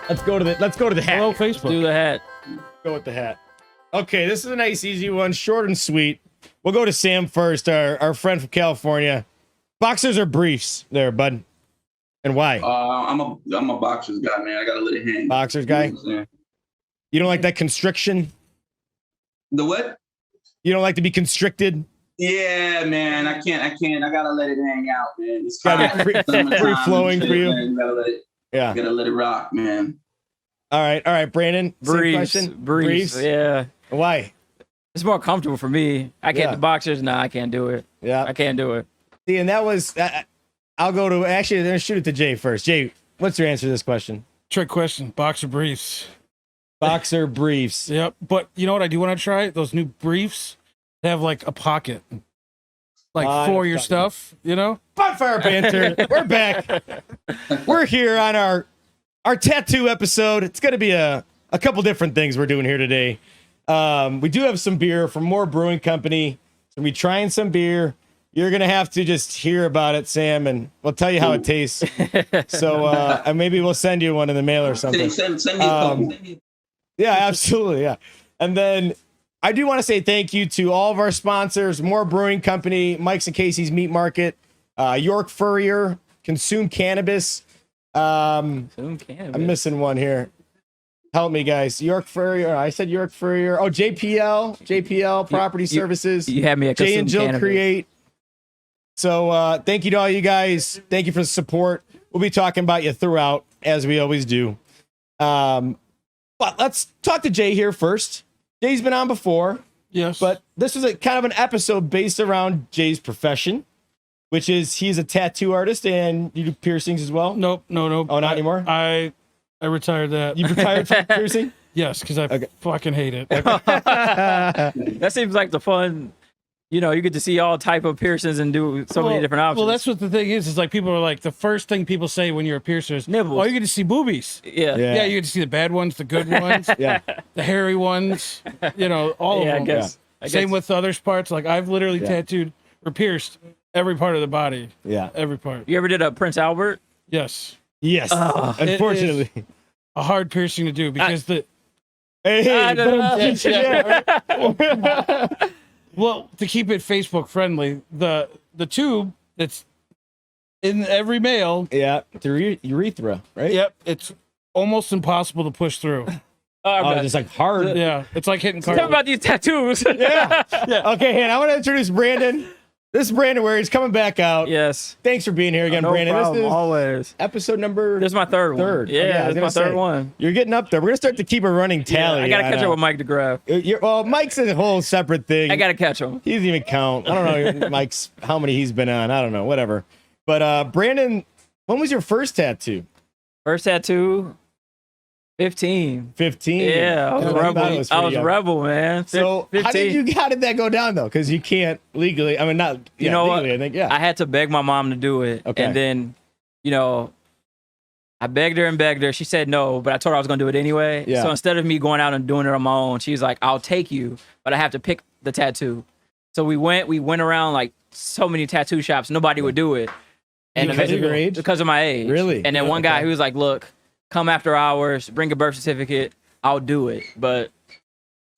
Let's go to the hat. Hello, Facebook. Do the hat. Go with the hat. Okay, this is a nice, easy one, short and sweet. We'll go to Sam first, our friend from California. Boxers or briefs there, bud? And why? I'm a boxers guy, man. I gotta let it hang. Boxers guy? You know what I'm saying? You don't like that constriction? The what? You don't like to be constricted? Yeah, man. I can't. I gotta let it hang out, man. It's Gotta be free flowing for you. Man. Yeah. Gotta let it rock, man. All right, Brandon. Briefs. Briefs. Yeah. Why? It's more comfortable for me. I can't do boxers. Nah, I can't do it. Yeah. I can't do it. See, and that was, I'll go to, actually, I'm going to shoot it to Jay first. Jay, what's your answer to this question? Trick question. Boxer briefs. Boxer briefs. Yep. But you know what I do want to try? Those new briefs. They have like a pocket. Like for your stuff, you know? Bonfire Banter. We're back. We're here on our tattoo episode. It's going to be a couple different things we're doing here today. We do have some beer from More Brewing Company. So we're trying some beer. You're going to have to just hear about it, Sam, and we'll tell you how it tastes. So and maybe we'll send you one in the mail or something. Send me a couple. Yeah, absolutely. Yeah. And then I do want to say thank you to all of our sponsors, More Brewing Company, Mike's and Casey's Meat Market, York Furrier, Consume Cannabis. I'm missing one here. Help me, guys. York Furrier. I said York Furrier. Oh, JPL Property Services. You had me at Jay and Jill Cannabis. Create. So thank you to all you guys. Thank you for the support. We'll be talking about you throughout, as we always do. But let's talk to Jay here first. Jay's been on before. Yes. But this is a kind of an episode based around Jay's profession, which is he's a tattoo artist and you do piercings as well. Nope. Oh, not anymore? I retired that. You retired from piercing? Yes, because I fucking hate it. That seems like the fun. You know, you get to see all type of piercings and do so many different options. Well, that's what the thing is like people are like, the first thing people say when you're a piercer is, Nibbles. oh, you get to see boobies. Yeah. Yeah, you get to see the bad ones, the good ones, Yeah. the hairy ones, you know, all of them. I guess. Same with other parts. Like I've literally tattooed or pierced every part of the body. Yeah. Every part. You ever did a Prince Albert? Yes. Yes. It Unfortunately. is a hard piercing to do because well, to keep it Facebook friendly, the tube that's in every male. Yeah. The urethra, right? Yep. It's almost impossible to push through. Oh, just like hard. Yeah. It's like hitting Talk cartilage. about these tattoos. Yeah. Okay, hey, I want to introduce Brandon. This is Brandon Ware. He's coming back out. Yes. Thanks for being here again, No Brandon. problem, This is always. episode number This is my third one. third. Yeah, I was this is gonna my third say, one. You're getting up there. We're gonna start to keep a running tally. I gotta catch up with Mike DeGraff. Well, Mike's a whole separate thing. I gotta catch him. He doesn't even count. I don't know Mike's how many he's been on. I don't know. Whatever. But Brandon, when was your first tattoo? First tattoo, 15. 15. Yeah, I was Oh, a I thought rebel. it was I pretty was young. rebel, man. So 15. how did that go down though? Because you can't legally. I mean, not You know legally. what? I think yeah. I had to beg my mom to do it. Okay. And then, you know, I begged her. She said no, but I told her I was going to do it anyway. Yeah. So instead of me going out and doing it on my own, she's like, I'll take you, but I have to pick the tattoo. So we went around like so many tattoo shops. Nobody would do it. And Because of your age? Because of my age. Really? And then one guy who was like, look, come after hours, bring a birth certificate. I'll do it. But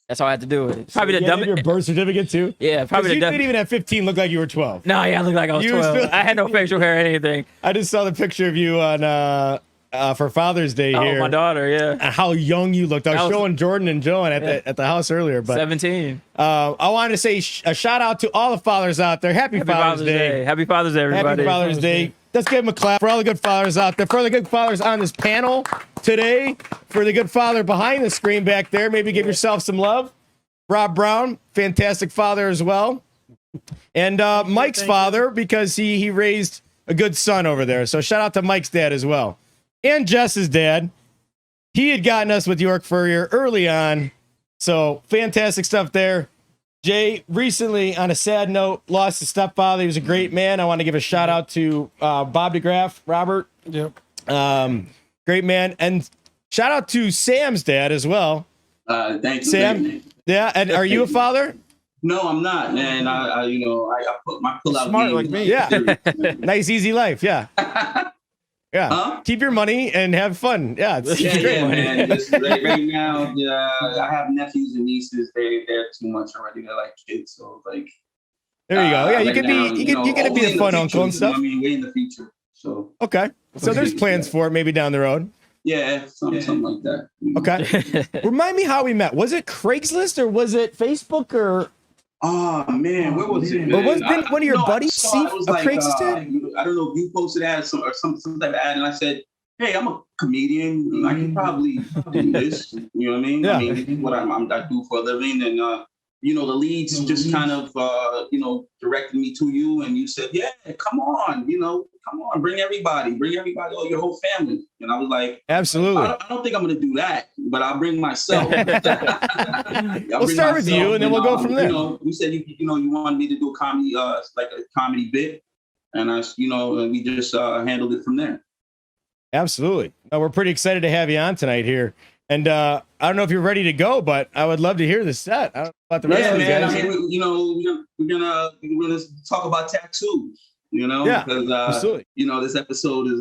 that's how I had to do it. It's probably the You had your dumbest. birth certificate too. Yeah, probably You the didn't dumbest. even at 15 look like you were 12. No, yeah, I looked like I was You were 12. still- I had no facial hair or anything. I just saw the picture of you on for Father's Day Oh, here. my daughter, yeah. And how young you looked. I was That was- showing Jordan and Joan at the house earlier. But 17. I wanted to say a shout out to all the fathers out there. Happy Father's Day. Happy Father's Day, everybody. Happy Father's Day. Let's give them a clap for all the good fathers out there, for all the good fathers on this panel today, for the good father behind the screen back there. Maybe give yourself some love. Rob Brown, fantastic father as well. And Mike's father, because he raised a good son over there. So shout out to Mike's dad as well. And Jess's dad. He had gotten us with York Furrier early on. So fantastic stuff there. Jay recently, on a sad note, lost his stepfather. He was a great man. I want to give a shout out to Bob DeGraff, Robert. Yep. Great man. And shout out to Sam's dad as well. Thank you, Sam? thank you. Yeah. And are you a father? No, I'm not, man. I put my pull out Smart game like me. Yeah. serious, man. Nice, easy life. Yeah. Yeah. Huh? Keep your money and have fun. Yeah. It's Yeah, great. yeah, man. Just right now, I have nephews and nieces. They're too much already. They're like kids, so like. There you go. Yeah, you Right could now, be, you could, you're gonna be hopefully a in the fun future, uncle and you know what stuff. I mean, way in the future. So Okay. So there's plans Yeah. for it maybe down the road. Yeah, something like that. you know. Okay. Remind me how we met. Was it Craigslist or was it Facebook or Oh man, where was it? or Man? was didn't one of your I buddies saw see it was a like Craigslist ad? I don't know if you posted ad or some type of ad, and I said, "Hey, I'm a comedian. And I can probably do this." You know what I mean? Yeah. I mean, this is what I do for a living, and the leads just kind of directed me to you, and you said, "Yeah, come on, come on, bring everybody, oh, your whole family." And I was like, Absolutely. I don't think I'm going to do that, but I'll bring myself. We'll start with you, and then we'll go from there. You said you wanted me to do a comedy, like a comedy bit, and and we just handled it from there. Absolutely. We're pretty excited to have you on tonight here. And I don't know if you're ready to go, but I would love to hear the set. I don't know about the rest of you man. guys. I mean, we're gonna talk about tattoos. Yeah, because absolutely. this episode is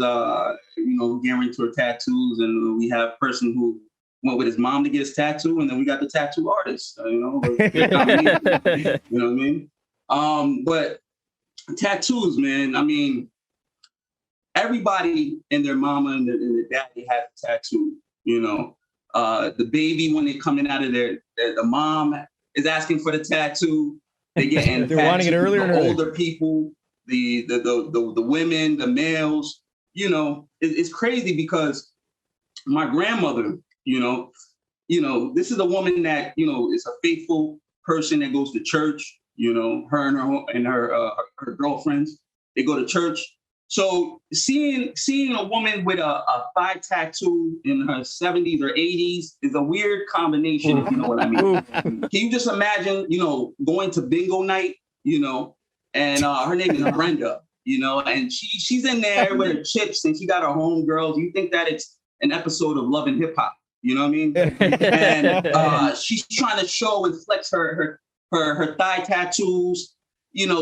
gearing toward tattoos, and we have a person who went with his mom to get his tattoo, and then we got the tattoo artist. You know what I mean? But tattoos, man. I mean, everybody and their mama and their daddy has a tattoo. The baby, when they're coming out of the mom is asking for the tattoo. They're wanting it earlier. The older people, the women, the males. It's crazy because my grandmother, this is a woman that is a faithful person that goes to church. Her and her girlfriends, they go to church. So seeing a woman with a thigh tattoo in her 70s or 80s is a weird combination, if you know what I mean. Can you just imagine, going to bingo night, and her name is Brenda, and she's in there with her chips and she got her homegirls. You think that it's an episode of Love and Hip Hop, you know what I mean? And she's trying to show and flex her thigh tattoos.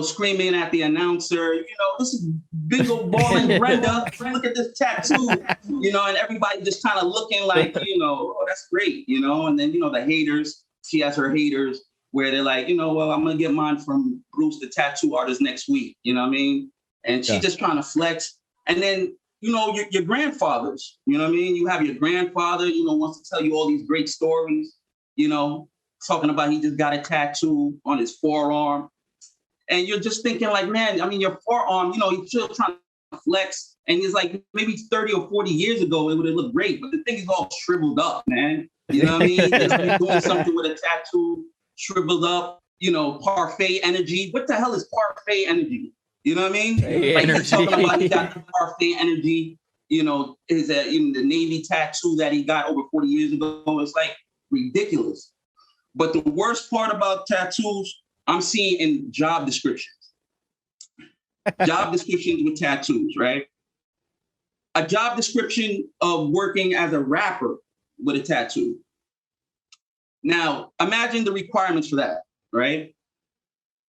Screaming at the announcer, this is bingo balling Brenda. Look at this tattoo, and everybody just kind of looking like, oh, that's great, and then, the haters, she has her haters where they're like, well, I'm going to get mine from Bruce, the tattoo artist next week. You know what I mean? And she just trying to flex. And then, your grandfathers, you know what I mean? You have your grandfather, wants to tell you all these great stories, talking about he just got a tattoo on his forearm. And you're just thinking like, man, I mean, your forearm, he's still trying to flex. And it's like maybe 30 or 40 years ago, it would have looked great. But the thing is all shriveled up, man. You know what I mean? Just doing something with a tattoo, shriveled up, parfait energy. What the hell is parfait energy? You know what I mean? He's talking about he got the parfait energy, is in the Navy tattoo that he got over 40 years ago. It's like ridiculous. But the worst part about tattoos, I'm seeing in job descriptions. Job descriptions with tattoos, right? A job description of working as a rapper with a tattoo. Now, imagine the requirements for that, right?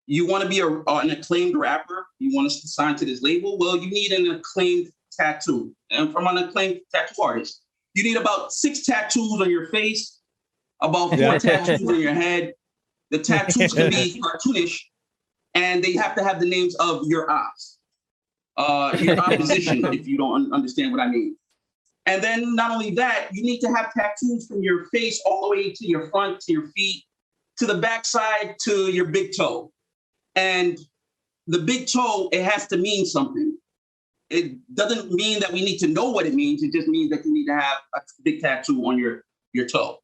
You want to be an acclaimed rapper. You want to sign to this label. Well, you need an acclaimed tattoo. And from an acclaimed tattoo artist, you need about 6 tattoos on your face, about 4 tattoos on your head. The tattoos can be cartoonish, and they have to have the names of your ops, your opposition, if you don't understand what I mean. And then not only that, you need to have tattoos from your face all the way to your front, to your feet, to the backside, to your big toe. And the big toe, it has to mean something. It doesn't mean that we need to know what it means. It just means that you need to have a big tattoo on your toe.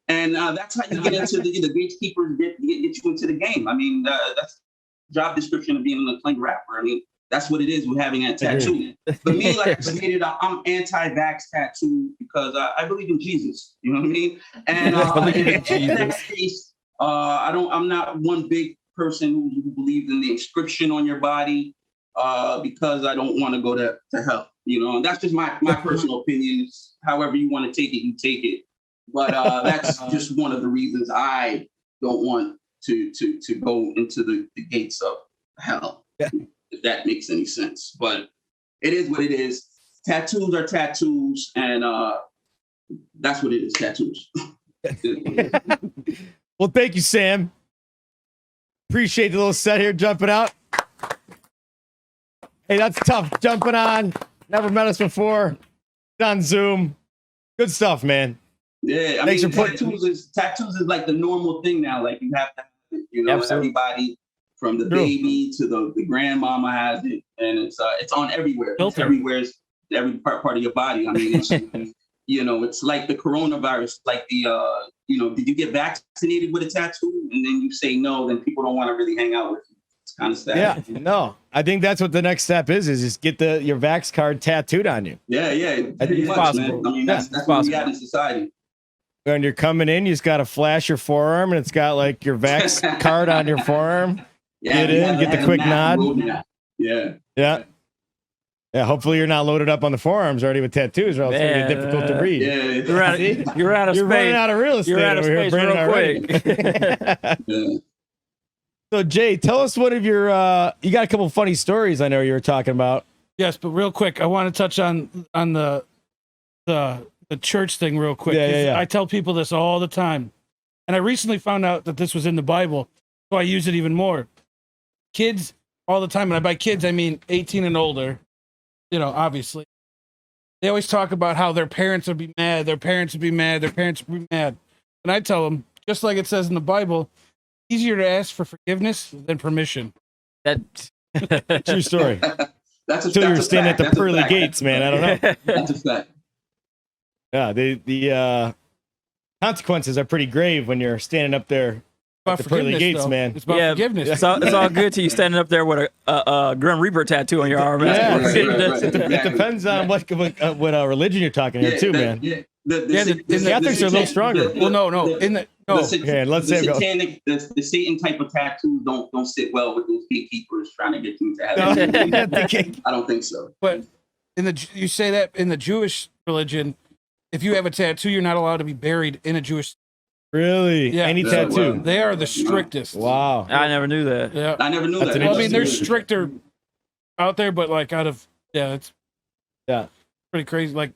And that's how you get into the gatekeepers get you into the game. I mean, that's job description of being an acclaimed rapper. I mean, that's what it is with having a tattoo. But me, like I stated, I'm anti-vax tattoo because I believe in Jesus. You know what I mean? And in that case, I'm not one big person who believes in the inscription on your body because I don't want to go to hell. And that's just my personal opinion. However you want to take it, you take it. But that's just one of the reasons I don't want to go into the gates of hell, if that makes any sense. But it is what it is. tattoos are tattoos, and that's what it is, tattoos. Well, thank you, Sam. Appreciate the little set here jumping out. Hey, that's tough. Jumping on. Never met us before. On Zoom. Good stuff, man. Yeah, I Thanks mean, for putting- tattoos is like the normal thing now. Like, you have to have it, Absolutely. everybody from the True. baby to the grandmama has it, and it's on everywhere. It's Filter. everywhere. It's every part of your body. I mean, it's it's like the coronavirus. Like did you get vaccinated with a tattoo? And then you say no, then people don't want to really hang out with you. It's kind of sad. Yeah, no. I think that's what the next step is just get your Vax card tattooed on you. Yeah. Pretty it's much, possible. man. I mean, that's what we got in society. When you're coming in, you just got to flash your forearm, and it's got like your Vax card on your forearm. Yeah, Get in, get the quick nod. Yeah. Yeah. Yeah, hopefully you're not loaded up on the forearms already with tattoos, or else it's going to be difficult to read. Yeah. You're out of You're space. running out of real estate. You're out of over here, space Brandon, real already. quick. Yeah. So, Jay, tell us one of your, you got a couple funny stories I know you were talking about. Yes, but real quick, I want to touch on the church thing real quick. Yeah. I tell people this all the time, and I recently found out that this was in the Bible, so I use it even more. Kids all the time, and by kids I mean 18 and older. Obviously, they always talk about how their parents would be mad, their parents would be mad, their parents would be mad, and I tell them, just like it says in the Bible, easier to ask for forgiveness than permission. That True story. That's Until you're standing at the That's a pearly fact. gates, man. I don't know. That's a fact. Yeah, the consequences are pretty grave when you're standing up there About the pearly forgiveness, gates, though. man. It's about Yeah, forgiveness. it's all good till you standing up there with a Grim Reaper tattoo on your arm. Yeah, Right. it depends on what religion you're talking here, too, man. Yeah. The Catholics are a little stronger. Well, no. Okay, let's say the satanic, the Satan type of tattoos don't sit well with those gatekeepers trying to get you to No, heaven. the I don't think so. But you say that in the Jewish religion, if you have a tattoo, you're not allowed to be buried in a Jewish. really? Yeah. Any Yeah, tattoo? well, They are the strictest. Wow. I never knew that. Yeah. I never knew That's that. an Well, I mean, they're interesting- stricter out there, but like it's Yeah. pretty crazy. Like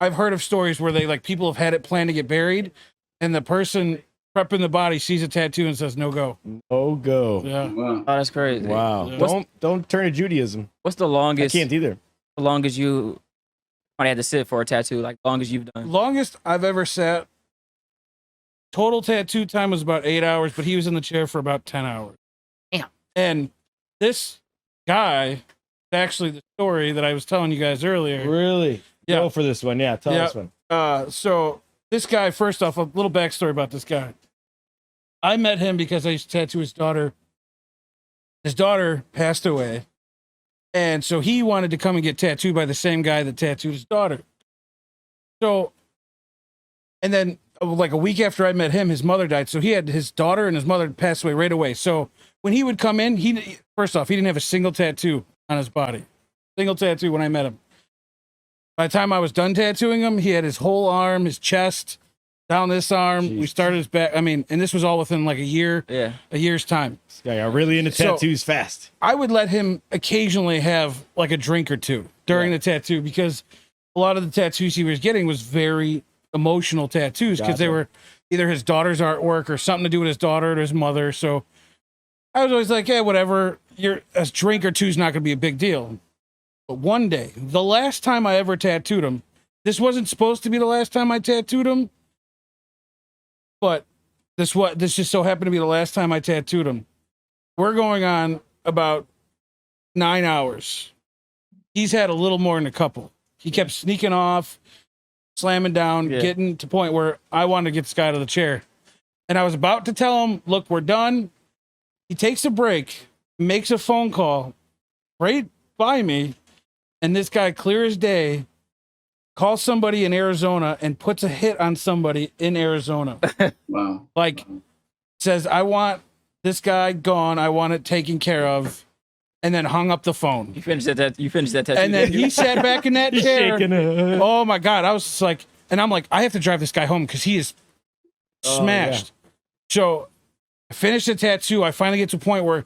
I've heard of stories where people have had it planned to get buried, and the person prepping the body sees a tattoo and says no go. Oh, go. Yeah. Wow. Oh, that's crazy. Wow. Yeah. Don't turn to Judaism. What's the I longest? can't either. The longest you might have to sit for a tattoo? Like longest you've done? Longest I've ever sat. Total tattoo time was about 8 hours, but he was in the chair for about 10 hours. Damn. And this guy, actually the story that I was telling you guys earlier. Really? Yeah. Go for this one. Yeah, tell Yeah. us one. So this guy, first off, a little backstory about this guy. I met him because I used to tattoo his daughter. His daughter passed away. And so he wanted to come and get tattooed by the same guy that tattooed his daughter. So, and then like a week after I met him, his mother died. So he had his daughter and his mother passed away right away. So when he would come in, first off, he didn't have a single tattoo on his body. Single tattoo when I met him. By the time I was done tattooing him, he had his whole arm, his chest, down this arm. Jeez. We started his back. I mean, and this was all within like a year's time. This guy got really into So- tattoos fast. I would let him occasionally have like a drink or two during the tattoo because a lot of the tattoos he was getting was very emotional tattoos because they Gotcha. were either his daughter's artwork or something to do with his daughter or his mother. So I was always like, yeah, whatever. A drink or two is not going to be a big deal. But one day, the last time I ever tattooed him, this wasn't supposed to be the last time I tattooed him, but this just so happened to be the last time I tattooed him. We're going on about 9 hours. He's had a little more than a couple. He kept sneaking off, slamming down, getting to the point where I wanted to get this guy out of the chair. And I was about to tell him, look, we're done. He takes a break, makes a phone call right by me, and this guy, clear as day, calls somebody in Arizona and puts a hit on somebody in Arizona. Wow. Like, says, I want this guy gone. I want it taken care of. And then hung up the phone. You finished that tattoo. And then he sat back in that He's chair. shaking. Oh my God. I was just like, and I'm like, I have to drive this guy home because he is smashed. So I finished the tattoo. I finally get to a point where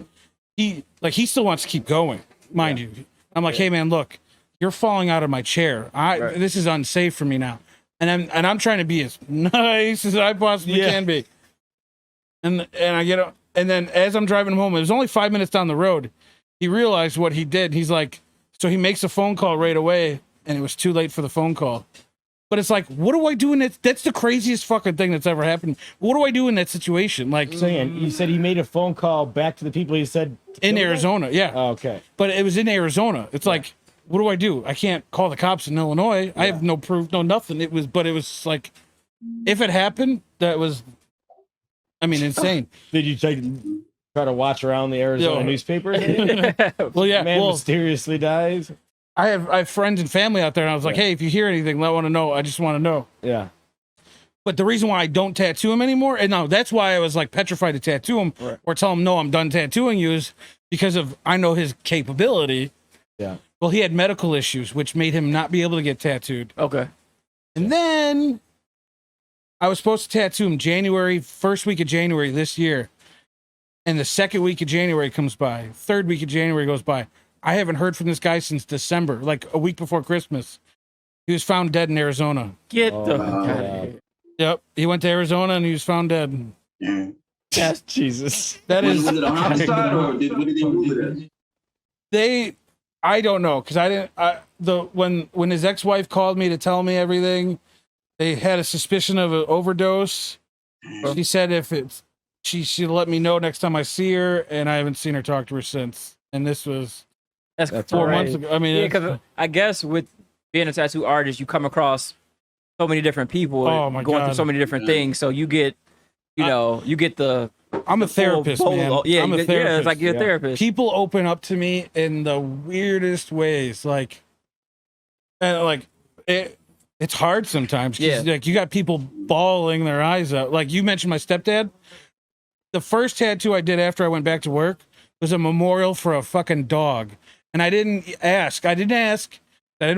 he still wants to keep going, mind you. I'm like, hey man, look, you're falling out of my chair. This is unsafe for me now. And I'm trying to be as nice as I possibly can be. And I get, and then as I'm driving home, it was only 5 minutes down the road. He realized what he did. He's like, so he makes a phone call right away, and it was too late for the phone call. But it's like, what do I do in that? That's the craziest fucking thing that's ever happened. What do I do in that situation? Like, So you said he made a phone call back to the people he said in Arizona, yeah. Oh, okay. But it was in Arizona. It's like, what do I do? I can't call the cops in Illinois. I have no proof, no nothing. It was like, if it happened, that was, I mean, insane. Did you try to watch around the Arizona newspaper? Well, yeah. Man mysteriously dies. I have friends and family out there, and I was like, hey, if you hear anything, let want to know. I just want to know. Yeah. But the reason why I don't tattoo him anymore, and now that's why I was like petrified to tattoo him or tell him, no, I'm done tattooing you, is because of, I know his capability. Yeah. Well, he had medical issues, which made him not be able to get tattooed. Okay. And then I was supposed to tattoo him first week of January this year. And the second week of January comes by. Third week of January goes by. I haven't heard from this guy since December, like a week before Christmas. He was found dead in Arizona. Get the God. Yep. He went to Arizona and he was found dead. Yeah. Yes, Jesus. That is. Was it a homicide or what did they do with it? I don't know, because I didn't. When his ex-wife called me to tell me everything, they had a suspicion of an overdose. She said if it's she'll let me know next time I see her, and I haven't seen her, talk to her since. And this was That's 4 months ago. I mean, because I guess with being a tattoo artist, you come across so many different people going through so many different things. So you get, you get the. I'm a therapist, man. Yeah, I'm a therapist. Yeah, it's like you're a therapist. People open up to me in the weirdest ways, it's hard sometimes. Yeah, like you got people bawling their eyes out. Like you mentioned, my stepdad. The first tattoo I did after I went back to work was a memorial for a fucking dog, and I didn't ask. I didn't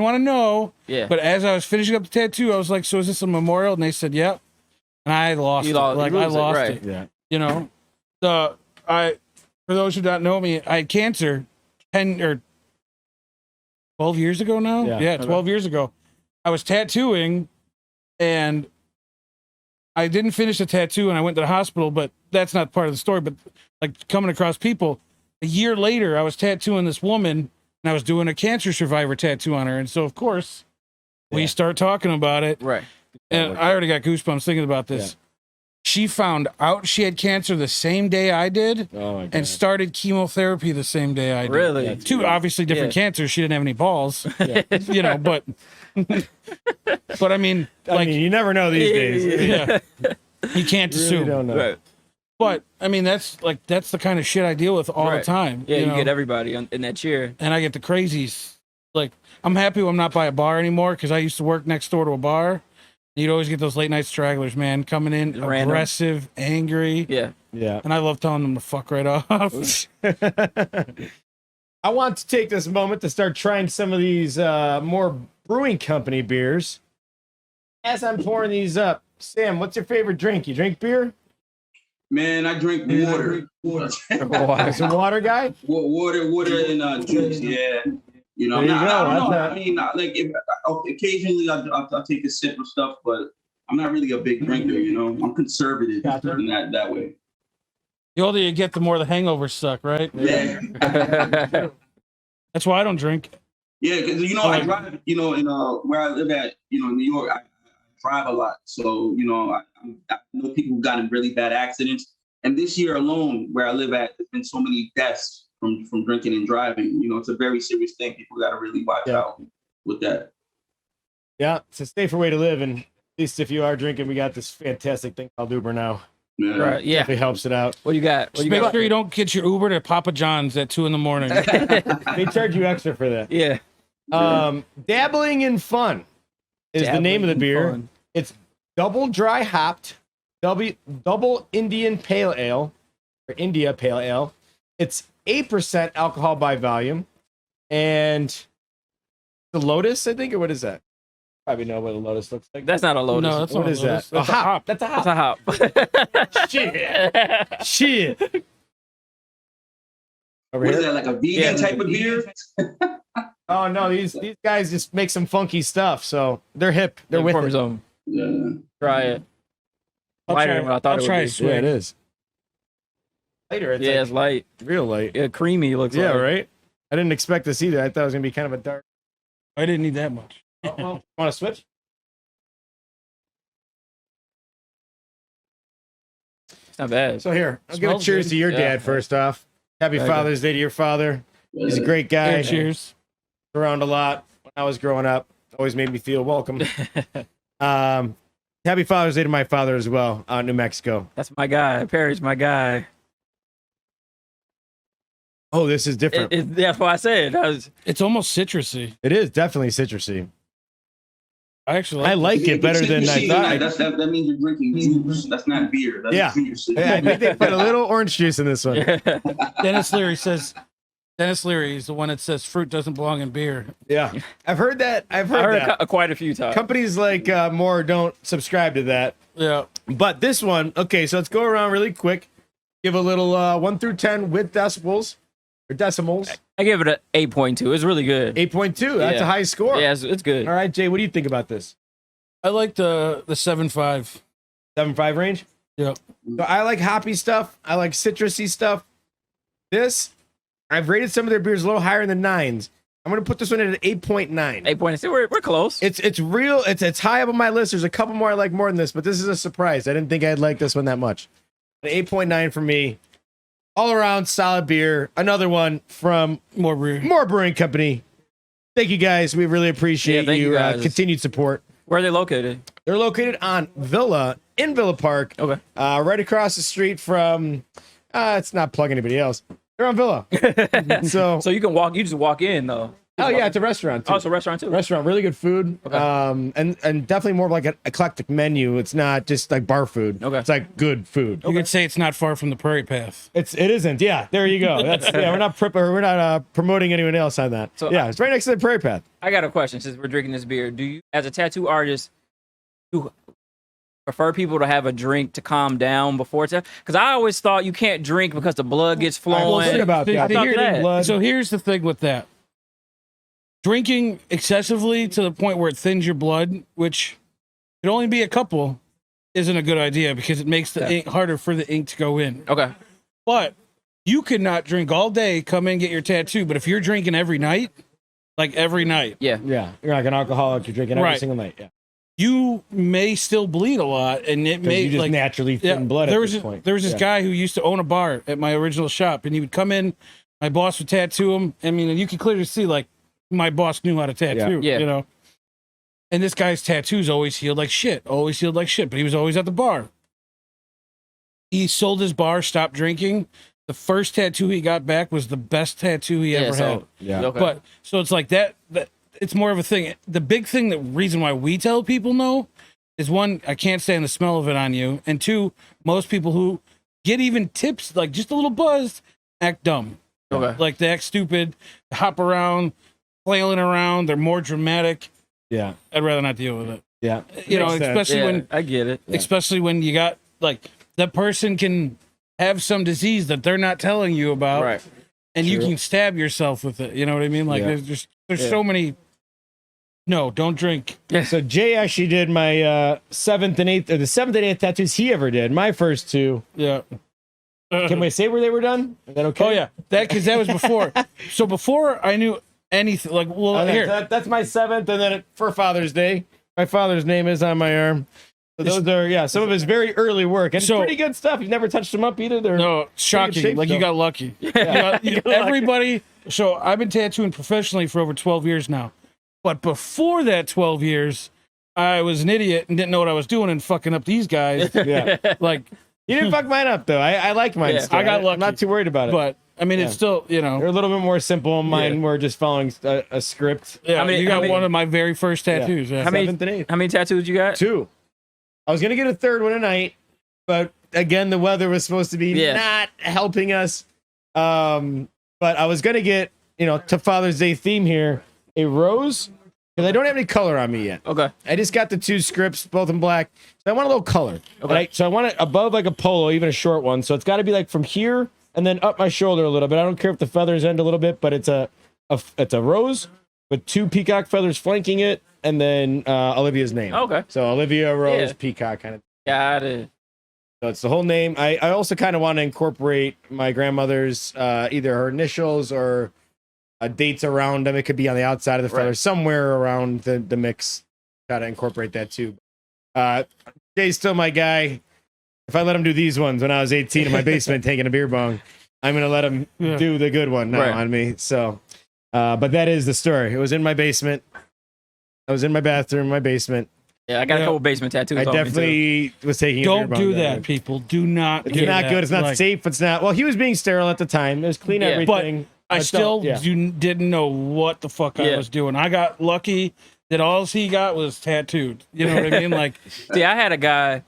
want to know. Yeah. But as I was finishing up the tattoo, I was like, "So is this a memorial?" And they said, "Yep." And I lost it. Like I lost it. Yeah. You know, for those who don't know me, I had cancer 10 or 12 years ago now. Yeah, 12 years ago. I was tattooing and I didn't finish the tattoo and I went to the hospital, but that's not part of the story. But like coming across people, a year later, I was tattooing this woman and I was doing a cancer survivor tattoo on her. And so, of course, we start talking about it. Right. And I already got goosebumps thinking about this. Yeah. She found out she had cancer the same day I did and started chemotherapy the same day I did. Really? Two obviously different cancers. She didn't have any balls, but I mean, you never know these days. Yeah. You can't really assume. Don't know. Right. But I mean, that's the kind of shit I deal with all the time. Yeah, you get everybody in that chair. And I get the crazies. Like, I'm happy I'm not by a bar anymore because I used to work next door to a bar. You'd always get those late night stragglers, man, coming in aggressive, angry. Yeah. Yeah. And I love telling them to fuck right off. I want to take this moment to start trying some of these more brewing company beers. As I'm pouring these up, Sam, what's your favorite drink? You drink beer? Man, I drink water. As a water guy? Water and juice, yeah. You know, there you I go. don't know. I mean, like occasionally I'll take a sip of stuff, but I'm not really a big drinker. You know, I'm conservative in that way. The older you get, the more the hangovers suck, right? Yeah. That's why I don't drink. Yeah, because I drive. You know, in where I live at, New York, I drive a lot. So I know people who got in really bad accidents. And this year alone, where I live at, there's been so many deaths from drinking and driving. It's a very serious thing. People got to really watch out with that. Yeah, it's a safer way to live. And at least if you are drinking, we got this fantastic thing called Uber now. Yeah. Right, yeah. Definitely helps it out. What you got? Just make sure you don't get your Uber to Papa John's at 2 a.m. They charge you extra for that. Yeah. Dabbling in Fun is the name of the beer. Fun. It's double dry hopped, double Indian Pale Ale, or India Pale Ale. It's 8% alcohol by volume. And the Lotus, I think, or what is that? Probably know what a Lotus looks like. That's not a Lotus. No, that's What not is a Lotus. that? That's a hop. That's a hop. That's a hop. Shit. Over What here? is that, like a vegan type of beer? Oh no, these guys just make some funky stuff, so they're hip. They're with it. Zone. Yeah. Try it. I'll Lighter try, than what I thought I'll it try would be. sweet. Yeah, it is. Later, it's Yeah, like it's light. real light. Yeah, creamy looks Yeah, like. right. I didn't expect this either. I thought it was gonna be kind of a dark. I didn't need that much. Want to switch? It's not bad. So here, I'll give a Smells cheers good. to your Yeah. dad first off. Happy Very good. Father's Day to your father. He's a Yeah. great guy. Yeah, cheers. Around a lot when I was growing up. Always made me feel welcome. Happy Father's Day to my father as well, out in New Mexico. That's my guy. Perry's my guy. Oh, this is different. That's why I said. It's almost citrusy. It is definitely citrusy. I actually I like like it better than I thought. That means you're drinking juice. That's not beer. That's Yeah. juice. Yeah, I think they put a little orange juice in this one. Dennis Leary says. Dennis Leary is the one that says fruit doesn't belong in beer. Yeah, I've heard that. I've I heard heard that. quite a few times. Companies like more don't subscribe to that. Yeah. But this one, okay, so let's go around really quick. Give a little 1 through 10 with decibels or decimals. I give it an 8.2. It's really good. 8.2. That's Yeah. a high score. Yeah, it's good. All right, Jay, what do you think about this? I like the 7.5. 7.5 range? Yeah. So I like hoppy stuff. I like citrusy stuff. This, I've rated some of their beers a little higher than 9s. I'm going to put this one at an 8.9. 8.2. We're close. It's real. It's high up on my list. There's a couple more I like more than this, but this is a surprise. I didn't think I'd like this one that much. An 8.9 for me. All around solid beer. Another one from More beer. More Brewing Company. Thank you guys. We really appreciate thank you your guys. continued support. Where are they located? They're located on Villa in Villa Park, Okay. right across the street from. It's not plug anybody else. They're on Villa. So, So you can walk. You just walk in though. oh yeah, it's a restaurant too. Oh, it's a restaurant too. Restaurant, really good food. Okay. And definitely more of like an eclectic menu. It's not just like bar food. Okay. It's like good food. You could say it's not far from the Prairie Path. It isn't. Yeah, there you go. That's yeah. We're not promoting anyone else on that. So, yeah, it's right next to the Prairie Path. I got a question. Since we're drinking this beer, do you, as a tattoo artist, you prefer people to have a drink to calm down before it's? Because I always thought you can't drink because the blood gets Well, flowing. think about See, that. thought Here, that. blood. So here's the thing with that. Drinking excessively to the point where it thins your blood, which could only be a couple, isn't a good idea because it makes the ink harder for the ink to go in. Okay. But you could not drink all day, come in, get your tattoo. But if you're drinking every night, like every night, Yeah. yeah, you're like an alcoholic. You're drinking every Right. single night. Yeah, you may still bleed a lot, and it 'cause may you just like naturally thin yeah, blood there at was this a- point. There was this Yeah. guy who used to own a bar at my original shop, and he would come in. My boss would tattoo him. I mean, and you could clearly see like my boss knew how to tattoo. Yeah. You know. And this guy's tattoos always healed like shit. Always healed like shit. But he was always at the bar. He sold his bar, stopped drinking. The first tattoo he got back was the best tattoo he ever had. Yeah. Okay. But so it's like that it's more of a thing. The big thing, the reason why we tell people no is one, I can't stand the smell of it on you. And two, most people who get even tips, like just a little buzzed, act dumb. Okay. Like they act stupid, hop around, flailing around, they're more dramatic. Yeah. I'd rather not deal with it. Yeah. You know, Makes sense. especially Yeah, when I get it. especially when you got like that person can have some disease that they're not telling you about. Right. And you True. can stab yourself with it. You know what I mean? Like Yeah. there's Yeah. so many. No, don't drink. So Jay actually did my 7th and 8th, or the 7th and 8th tattoos he ever did. My first two. Yeah. Can we say where they were done? Is that okay? Oh yeah, that was before. So before I knew anything, like well, Okay, here. so that's my 7th, and then for Father's Day, my father's name is on my arm. So those are some of his very early work, and So- pretty good stuff. You've never touched them up either. They're No, shocking. shape, Like you though. got lucky. Everybody. So I've been tattooing professionally for over 12 years now, but before that 12 years, I was an idiot and didn't know what I was doing and fucking up these guys. yeah. Like, You didn't fuck mine up though. I like mine. Yeah, still. I got I'm lucky. not too worried about it. but I mean, it's Yeah. still They're a little bit more simple. Mine were just following a script. Yeah, How many- you how got many- one of my very first tattoos. Yeah. How many- 7th and 8th. How many tattoos you got? 2. I was gonna get a third one tonight, but again, the weather was supposed to be Yeah. not helping us. But I was gonna get, to Father's Day theme here, a rose, because I don't have any color on me yet. Okay. I just got the 2 scripts, both in black. So I want a little color. Okay. So I want it above like a polo, even a short one. So it's got to be like from here and then up my shoulder a little bit. I don't care if the feathers end a little bit, but it's a rose with 2 peacock feathers flanking it, and then Olivia's name. Okay. So Olivia Rose Yeah. Peacock kind of. Got it. So it's the whole name. I also kind of want to incorporate my grandmother's either her initials or dates around them. It could be on the outside of the feather, Right. somewhere around the mix. Try to incorporate that too. Jay's still my guy. If I let him do these ones when I was 18 in my basement taking a beer bong, I'm gonna let him do the good one now Right. on me. So, but that is the story. It was in my basement. I was in my bathroom, my basement. Yeah, I got a Yeah. couple basement tattoos. I on me, too. definitely was taking. Don't a beer do bong that, people. Do not. It's do not that. good. It's not Like, safe. It's not. Well, he was being sterile at the time. It was clean Yeah. everything. I But still don't- yeah. didn't know what the fuck I Yeah. was doing. I got lucky that all he got was tattooed. You know what I mean? Like, See, I had a guy,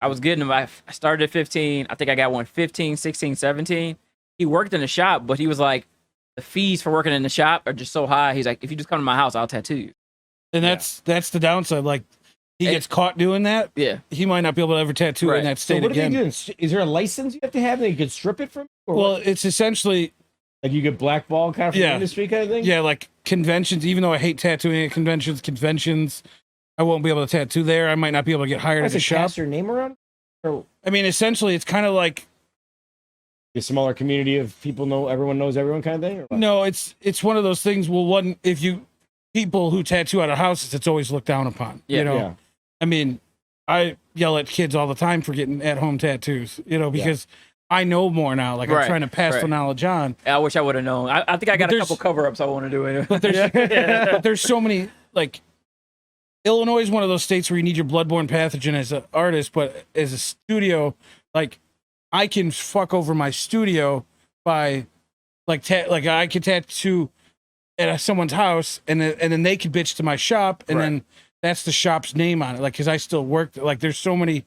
I was getting him. I started at 15. I think I got one 15, 16, 17. He worked in the shop, but he was like, the fees for working in the shop are just so high. He's like, if you just come to my house, I'll tattoo you. and that's the downside. Like, he And- gets caught doing that. Yeah. He might not be able to ever tattoo Right. in that So state what are they again. doing? Is there a license you have to have that you could strip it from? Or Well, what? it's essentially, Like you get blackball kind of from Yeah. the industry kind of thing? yeah, like conventions. Even though I hate tattooing at conventions, I won't be able to tattoo there. I might not be able to get hired at Does a it shop. pass your name around? Or I mean, essentially, it's kind of like, a smaller community of people everyone knows everyone kind of thing? Or what? no, it's one of those things. Well, one, if you people who tattoo out of houses, it's always looked down upon. Yeah. You know, Yeah. I mean, I yell at kids all the time for getting at home tattoos. You know, because I know more now. Like, I'm Right, trying to pass the right. knowledge on. I wish I would have known. I think I got a there's- couple cover ups I want to do anyway. But there's but there's so many, like, Illinois is one of those states where you need your bloodborne pathogen as an artist, but as a studio, like, I can fuck over my studio by like I could tattoo at someone's house and then they could bitch to my shop and Right. then that's the shop's name on it, like, because I still work. Like, there's so many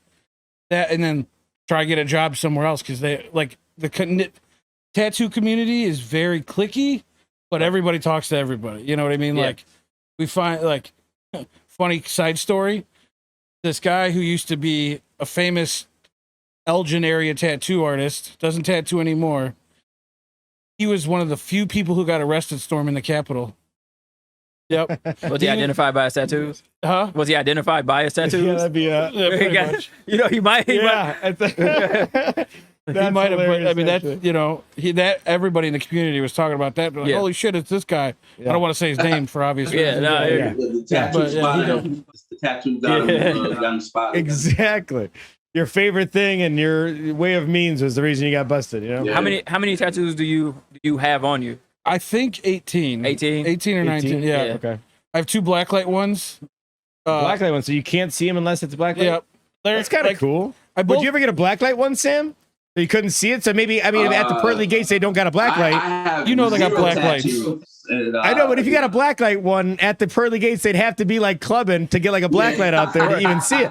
that, and then try to get a job somewhere else because they like tattoo community is very cliquey, but everybody talks to everybody. You know what I mean? Yeah. Like, we find, like, funny side story. This guy who used to be a famous Elgin area tattoo artist doesn't tattoo anymore. He was one of the few people who got arrested storming the Capitol. Yep. Was he identified by his tattoos? Huh? Was he identified by his tattoos? Yeah, that'd be Yeah, pretty He got- much. You know, he might. yeah. He might have, but I mean, that's, you know, that everybody in the community was talking about that. Like, Yeah. holy shit, it's this guy. I don't want to say his name for obvious Yeah, reasons. no, yeah. The Yeah, tattoo but, yeah, spot. he The tattoo got him, got him spotted. Exactly. Your favorite thing and your way of means was the reason you got busted, you know? Yeah. How many tattoos do you have on you? I think 18. 18? 18 or 19, 18? yeah. Yeah. Okay. I have 2 blacklight ones. Blacklight one, so you can't see him unless it's blacklight? Yeah. That's kind of like, cool. I both, Would you ever get a blacklight one, Sam? So you couldn't see it? So maybe, I mean, at the pearly gates, they don't got a blacklight. I have You know they got zero black lights. tattoos. And, I know, but if you got a blacklight one at the pearly gates, they'd have to be like clubbing to get like a blacklight out there to even see it.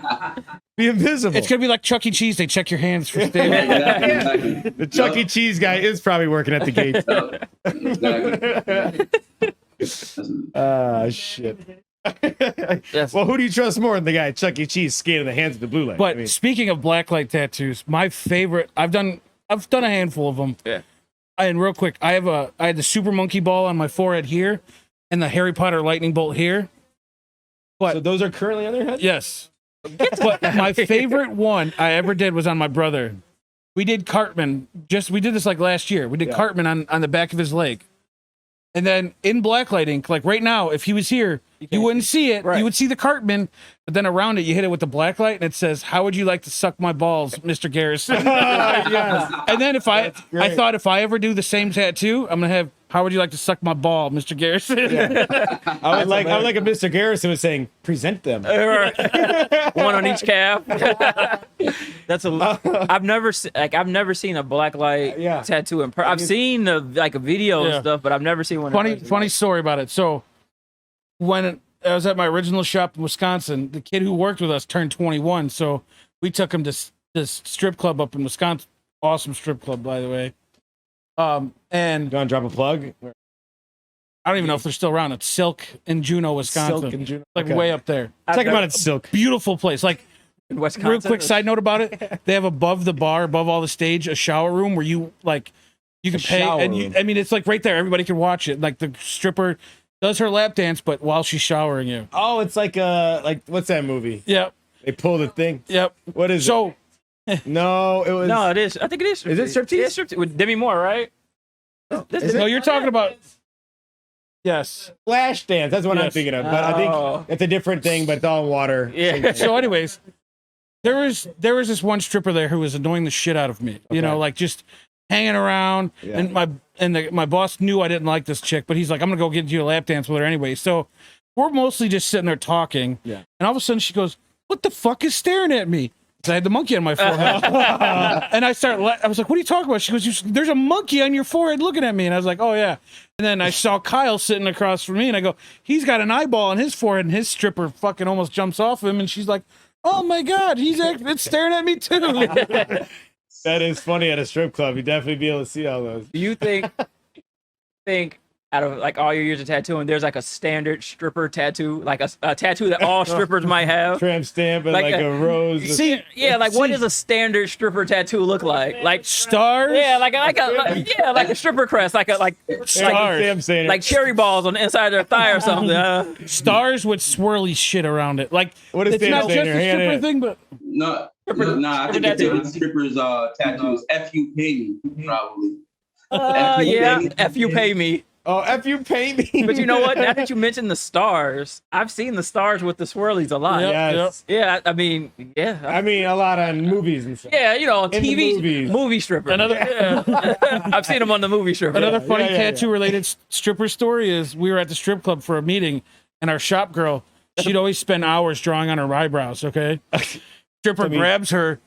Be invisible. it's going to be like Chuck E. Cheese. They check your hands for staying. exactly. The Chuck E. Cheese guy is probably working at the gate. Exactly. Ah, shit. Yes. Well, who do you trust more than the guy at Chuck E. Cheese scanning the hands of the blue light? But I mean, speaking of blacklight tattoos, my favorite, I've done a handful of them. Yeah. And real quick, I had the super monkey ball on my forehead here and the Harry Potter lightning bolt here. so those are currently on their head? Yes. But my favorite one I ever did was on my brother. We did Cartman. We did this like last year. We did Yeah. Cartman on the back of his leg. And then in blacklight ink, like right now, if he was here, you wouldn't see it. Right. You would see the Cartman, but then around it, you hit it with the blacklight, and it says, "How would you like to suck my balls, Mr. Garrison?" Yes. And then I great. thought if I ever do the same tattoo, I'm gonna have, "How would you like to suck my ball, Mr. Garrison?" I would like if Mr. Garrison was saying, present them. One on each calf. That's I've never seen a black light Yeah. tattoo in I've seen a video Yeah. and stuff, but I've never seen one. Funny story about it. So when I was at my original shop in Wisconsin, the kid who worked with us turned 21, so we took him to this strip club up in Wisconsin. Awesome strip club, by the way. And You want to drop a plug? I don't even know if they're still around. It's Silk in Juneau, Wisconsin. Silk and Juneau. Like Okay. way up there. Talk about it, Silk. Beautiful place. Like, in Wisconsin. real quick side note about it. They have above the bar, above all the stage, a shower room where you can pay. shower And room. I mean, it's like right there. Everybody can watch it. Like the stripper, does her lap dance, but while she's showering you. Oh, it's like what's that movie? Yep. They pull the thing. Yep. What is So it? No, it was. No, it is. I think it is. Is it striptease? Yeah, striptease with Demi Moore, right? Is no, it? you're talking about. Yes. Flash dance. That's what I'm Yes. thinking of. But I Oh. think it's a different thing, but it's all in water. Yeah. So, anyways, there was this one stripper there who was annoying the shit out of me. You know, Okay. like just hanging around, Yeah. and my boss knew I didn't like this chick, but he's like, I'm gonna go get you a lap dance with her anyway. So we're mostly just sitting there talking, Yeah. and all of a sudden she goes, "What the fuck is staring at me?" 'Cause I had the monkey on my forehead, and I was like, "What are you talking about?" She goes, "There's a monkey on your forehead looking at me," and I was like, "Oh yeah." And then I saw Kyle sitting across from me, and I go, "He's got an eyeball on his forehead," and his stripper fucking almost jumps off him, and she's like, "Oh my god, it's staring at me too." That is funny at a strip club. You definitely be able to see all those. Do you think out of like all your years of tattooing, there's like a standard stripper tattoo, like a tattoo that all strippers might have? Tramp stamp and like, Like a rose. See, Yeah, like what see, does a standard stripper tattoo look like? Like stars? yeah, like a stripper crest, like Stars. Sam saying like cherry balls on the inside of their thigh or something. Stars with swirly shit around it. Like What is it's Sam not saying? just Your a hand stripper in. thing, but No, Stripper- nah, I think stripper it's strippers tattoos. F you pay me, probably. Yeah, if you pay me. Oh, F you pay me. But you know what? Now that you mentioned the stars, I've seen the stars with the swirlies a lot. Yep. Yes. Yeah, I mean, yeah. I mean, a lot on movies and stuff. Yeah, you know, on In the TV, movies. movie stripper. Another- I've seen them on the movie stripper. another funny yeah. tattoo related stripper story is we were at the strip club for a meeting, and our shop girl, she'd always spend hours drawing on her eyebrows. Okay, stripper grabs her,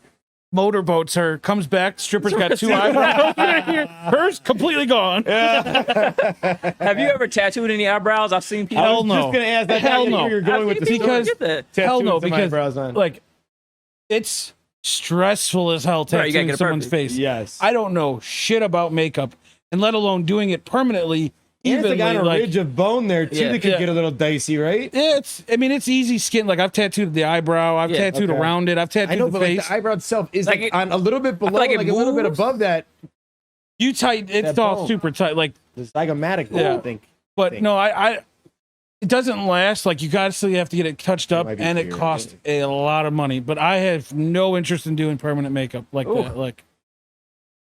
motorboats her, comes back. Stripper's got two eyebrows. Hers completely gone. Have you ever tattooed any eyebrows? I've seen people. Hell no. Just gonna ask that. Hell no. You're going with the people because- get that. Hell no, tattoos and because eyebrows on. like it's stressful as hell Right, you gotta tattooing get it someone's perfect. face. Yes. I don't know shit about makeup, and let alone doing it permanently. And it's like on a like, ridge of bone there too Yeah. that could Yeah. get a little dicey, right? yeah, it's easy skin. Like I've tattooed the eyebrow, I've Yeah. tattooed Okay. around it, I've tattooed I know, the but like face. the eyebrow itself is Like like, it- on a little bit below, like it like a little bit moves. above that. You tight, it's That all bone. super tight. Like, The zygomatic, Yeah. I think. but no, it doesn't last. Like you constantly have to get it touched up, might be and it clear, costs a lot of money. But I have no interest in doing permanent makeup like Ooh. that. Like,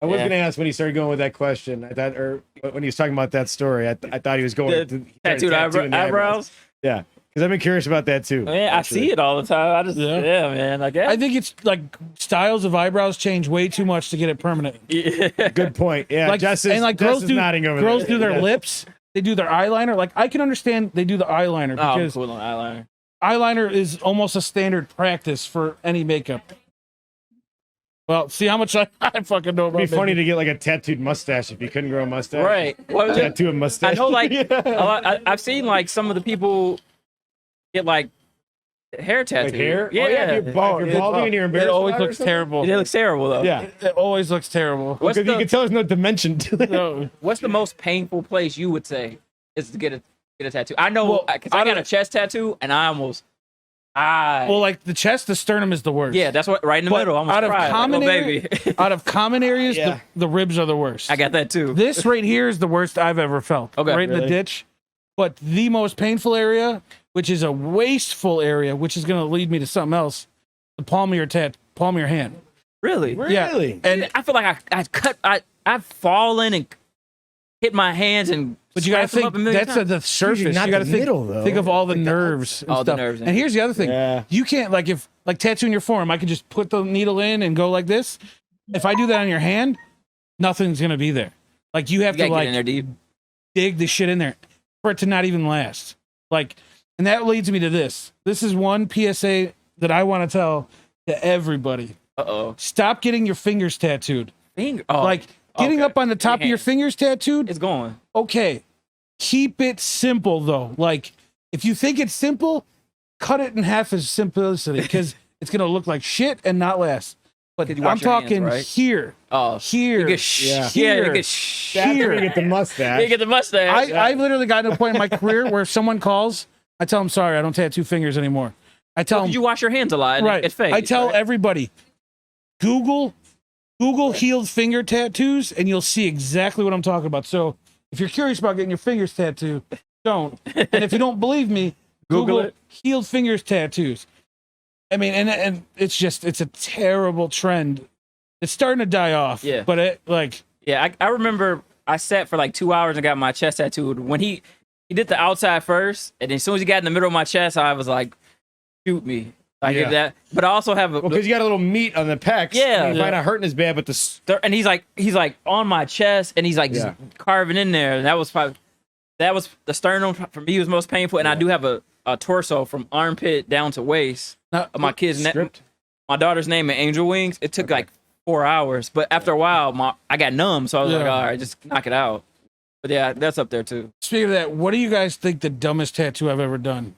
I was Yeah. gonna ask when he started going with that question. I thought, or when he was talking about that story, I thought he was going The to he started Tattooed tattooing the eyebrows. Yeah, because I've been curious about that too. Man, I actually. see it all the time. I just, Yeah. yeah, man. I guess. I think it's like styles of eyebrows change way too much to get it permanent. Yeah. Good point. Yeah, Like, Jess is, and like Jess girls is do, nodding over girls there. do their Yeah. lips. They do their eyeliner. Like I can understand they do the eyeliner Oh, I'm because cool on eyeliner. eyeliner is almost a standard practice for any makeup. Well, see how much I fucking know about. It'd be funny makeup. to get like a tattooed mustache if you couldn't grow a mustache. Right. What was it? Tattoo a mustache. I know, like, Yeah. I've seen like some of the people get like hair tattoos. Like hair. Yeah. Oh, yeah. If you're bald, you're balding and you're It embarrassed. always about it or looks something? terrible. It looks terrible though. Yeah. It always looks terrible. What's Because you the, can tell there's no dimension to it. No. what's the most painful place you would say is to get a tattoo? I know Well, because I out got of- a chest tattoo and I almost. Well, like the chest, the sternum is the worst. Yeah, that's what right in the But middle. I almost out of cried. Like, common oh, area- baby. Out of common areas, Yeah. the ribs are the worst. I got that too. This right here is the worst I've ever felt. Okay. Right in the Really? ditch. But the most painful area, which is a wasteful area, which is going to lead me to something else, the palm of your hand. Really? Yeah. Really? And I feel like I've fallen and hit my hands and. but you got to scratched them up think a million that's times. the surface. not you got to the think middle, though. think of all the Like the nerves and All the stuff. nerves, And yeah. here's the other thing. Yeah. You can't if tattooing your forearm, I could just put the needle in and go like this. If I do that on your hand, nothing's going to be there. Like you have You to gotta get in there, dude. dig the shit in there for it to not even last. Like, and that leads me to this. This is one PSA that I want to tell to everybody. Uh-oh. Stop getting your fingers tattooed. Finger. Oh, Like getting okay. up on the top of your fingers tattooed. It's going. Okay. Keep it simple though. Like if you think it's simple, cut it in half as simplicity because it's gonna look like shit and not last. But 'Cause you I'm wash your hands, talking right? here, Oh, here. you get shh. Yeah. Yeah, Here. you get shh. That's Here. where you get the mustache. You get the mustache. I've literally gotten to a point in my career where if someone calls, I tell them, sorry, I don't tattoo fingers anymore. I tell Because them, you wash your hands a lot. And right. It fades. I tell right? everybody, Google healed finger tattoos, and you'll see exactly what I'm talking about. So if you're curious about getting your fingers tattooed, don't. And if you don't believe me, Google Google it. healed fingers tattoos. I mean, and it's a terrible trend. It's starting to die off. Yeah. But it like Yeah, I remember I sat for like 2 hours and got my chest tattooed. When he did the outside first, and then as soon as he got in the middle of my chest, I was like, shoot me. Like Yeah. that. But I also have a Well, because you got a little meat on the pecs. Yeah. It might not hurting as bad, but and he's like on my chest and he's like just Yeah. carving in there. And that was the sternum for me was most painful. And I do have a torso from armpit down to waist. Now, Of my kid's stripped. my daughter's name and Angel Wings. It took like 4 hours, but after a while, I got numb. So I was like, Yeah. all right, just knock it out. But yeah, that's up there too. speaking of that, what do you guys think the dumbest tattoo I've ever done?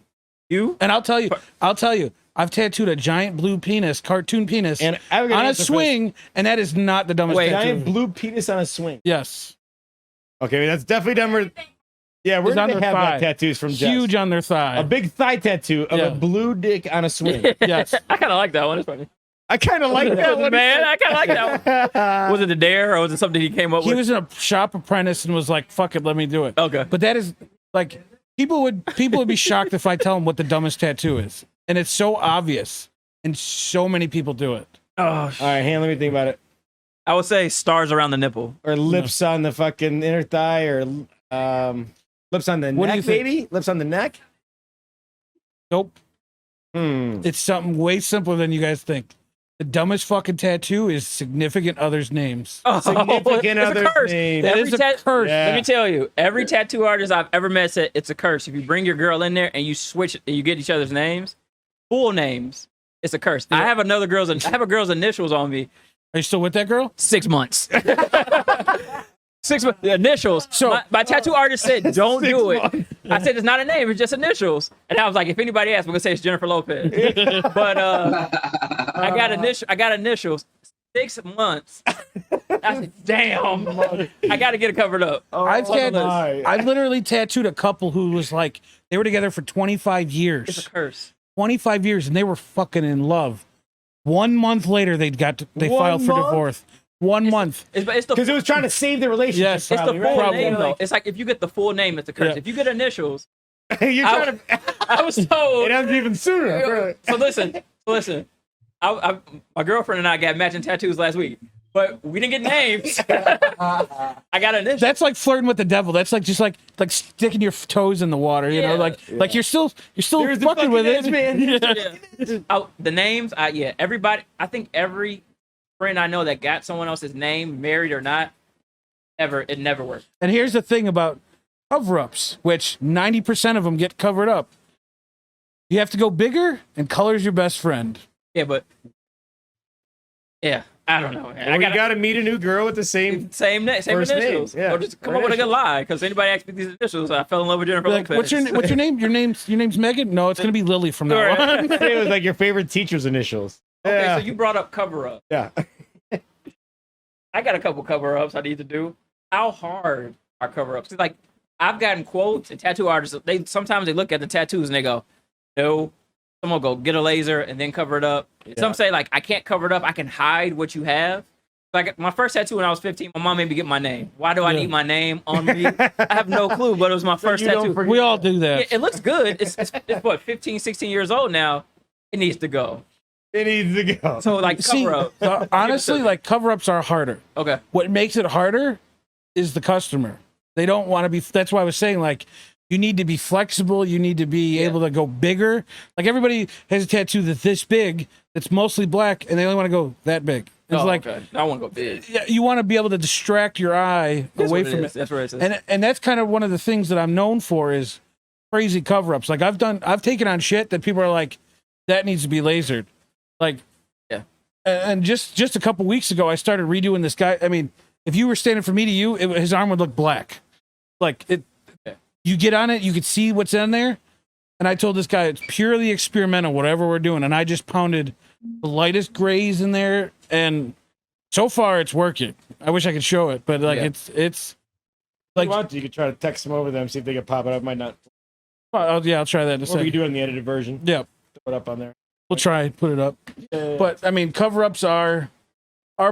You? And I'll tell you, I've tattooed a giant blue penis, cartoon penis, And I'm gonna on a answer first. swing, and that is not the dumbest Wait, tattoo. Giant blue penis on a swing. Yes. Okay, that's definitely dumber. Yeah, we're It's on gonna their have thigh. that tattoos from Jess. Huge on their thigh. A big thigh tattoo of Yeah. a blue dick on a swing. Yes. I kind of like that one. It's funny. I kind of like that one. Man, I kind of like that one. Was it the dare or was it something he came up He with? was a shop apprentice and was like, fuck it, let me do it. Okay. But that is like people would be shocked if I tell them what the dumbest tattoo is. And it's so obvious. And so many people do it. Oh, All right, hand. Let me think about it. I would say stars around the nipple. Or lips on the fucking inner thigh, or lips on the What do neck, you think? baby. Lips on the neck. Nope. Hmm. It's something way simpler than you guys think. The dumbest fucking tattoo is significant others' names. Oh, Significant it's a other's curse. name. That Every is a tat- curse. Yeah. Let me tell you, every tattoo artist I've ever met said it's a curse. If you bring your girl in there and you switch, and you get each other's names, full names, it's a curse. I have a girl's initials on me. Are you still with that girl? 6 months. 6 months. The initials. So- My tattoo artist said, "Don't 6 do it." months. I said, "It's not a name. It's just initials." And I was like, "If anybody asks, we're gonna say it's Jennifer Lopez." But I got initials. 6 months. I said, "Damn, I got to get it covered up." I've my. I've literally tattooed a couple who was like they were together for 25 It's years. a curse. 25 years and they were fucking in love. 1 month later they 1 filed for month? divorce. 1 month. It's the Because it was trying to save the relationship. Yes. it's the probably, full right? name Probably. though. It's like if you get the full name, it's a curse. Yeah. If you get initials, You're I- trying to. I was told. It has even sooner. So listen. My girlfriend and I got matching tattoos last week, but we didn't get names. I got initials. That's like flirting with the devil. That's like just like sticking your toes in the water, you know, Yeah. like you're still Here's the fucking with fucking it. edge, man. Yeah. The names, everybody. I think every friend I know that got someone else's name, married or not, it never worked. And here's the thing about cover-ups, which 90% of them get covered up. You have to go bigger, and color's your best friend. Yeah, but I don't know. Man. Well, you got to meet a new girl with the same. same First name, initials. yeah. Or just come Or up with a good initials. lie. Because anybody asked me these initials, I fell in love with Jennifer Like, Lopez. what's your name? Your name's Megan? No, it's gonna be Lily from now on. It was like your favorite teacher's initials. Okay, Yeah. so you brought up cover up. Yeah. I got a couple cover ups I need to do. How hard are cover ups? Like I've gotten quotes and tattoo artists. Sometimes they look at the tattoos and they go, "No." Some will go get a laser and then cover it up. Some say like I can't cover it up. I can hide what you have. Like my first tattoo when I was 15, my mom made me get my name. Why do I need my name on me? I have no clue, but it was my first you don't tattoo. forget. We all do that. Yeah, it looks good. It's what 15, 16 years old now. It needs to go. It needs to go. So like See, cover up. honestly, like cover-ups are harder. Okay. What makes it harder is the customer. They don't want to be. That's why I was saying like. You need to be flexible. You need to be able to go bigger. Like everybody has a tattoo that's this big, that's mostly black, and they only want to go that big. It's like okay. I want to go big. yeah, you want to be able to distract your eye away from it. That's what it is. And that's kind of one of the things that I'm known for is crazy cover-ups. Like I've taken on shit that people are like, that needs to be lasered. Like, Yeah. And just a couple weeks ago, I started redoing this guy. I mean, if you were standing from me to you, his arm would look black. Like it. Yeah. You get on it, you could see what's in there. And I told this guy it's purely experimental, whatever we're doing. And I just pounded the lightest grays in there, and so far it's working. I wish I could show it, but like Yeah. it's Like, like you could try to text them over them, see if they can pop it up. Might not. yeah, I'll try that in a Or we second. could do it in the edited version. Yeah, Throw it up on there. we'll try put it up. But I mean, cover-ups are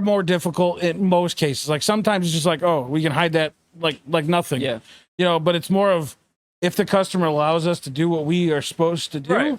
more difficult in most cases. Like sometimes it's just like, oh, we can hide that like nothing. Yeah. You know, but it's more of if the customer allows us to do what we are supposed to do, Right.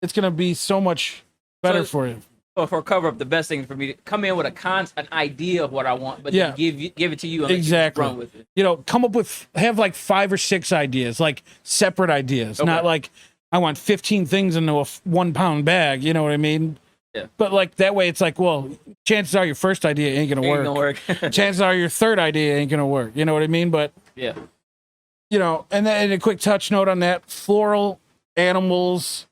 it's going to be so much better So- for you. So for a cover up, the best thing for me to come in with an idea of what I want, but Yeah. then give it to you and let you just Exactly. run with it. You know, come up with, have like 5 or 6 ideas, like separate ideas, Okay. not like I want 15 things into a 1 pound bag. You know what I mean? Yeah. But like that way, it's like, well, chances are your first idea ain't gonna Ain't work. gonna work. Chances are your third idea ain't gonna work. You know what I mean? But Yeah. you know, and then a quick touch note on that: floral, animals,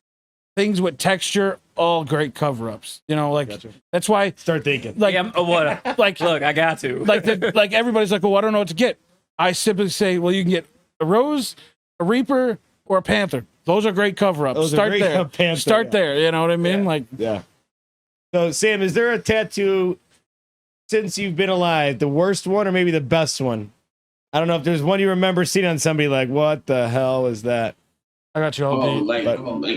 things with texture, all great cover-ups. You know, like that's why, Start thinking. like, Yeah, what? like, Look, I got to. like everybody's like, well, I don't know what to get. I simply say, well, you can get a rose, a reaper, or a panther. Those are great cover-ups. Those are Start great. there. Panther, Start yeah. there. You know what I mean? Yeah. Like, Yeah. So, Sam, is there a tattoo since you've been alive, the worst one or maybe the best one? I don't know if there's one you remember seeing on somebody like, what the hell is that? I got you all beat. Like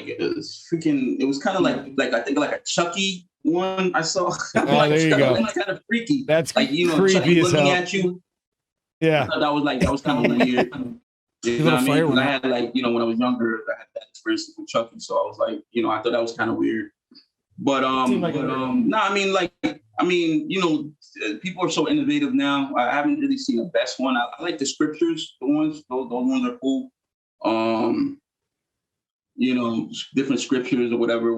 it was freaking. It was kind of like I think like a Chucky one I saw. Oh, there you go. It was kind of freaky. That's Like creepy Chucky as looking hell. at you. Yeah. That was kind of weird. You know Little what I mean? 'Cause firework. I had like when I was younger, I had that experience with Chucky, so I was like, I thought that was kind of weird. But Seemed like a- no, people are so innovative now. I haven't really seen the best one. I like the scriptures. Those ones are cool. Different scriptures or whatever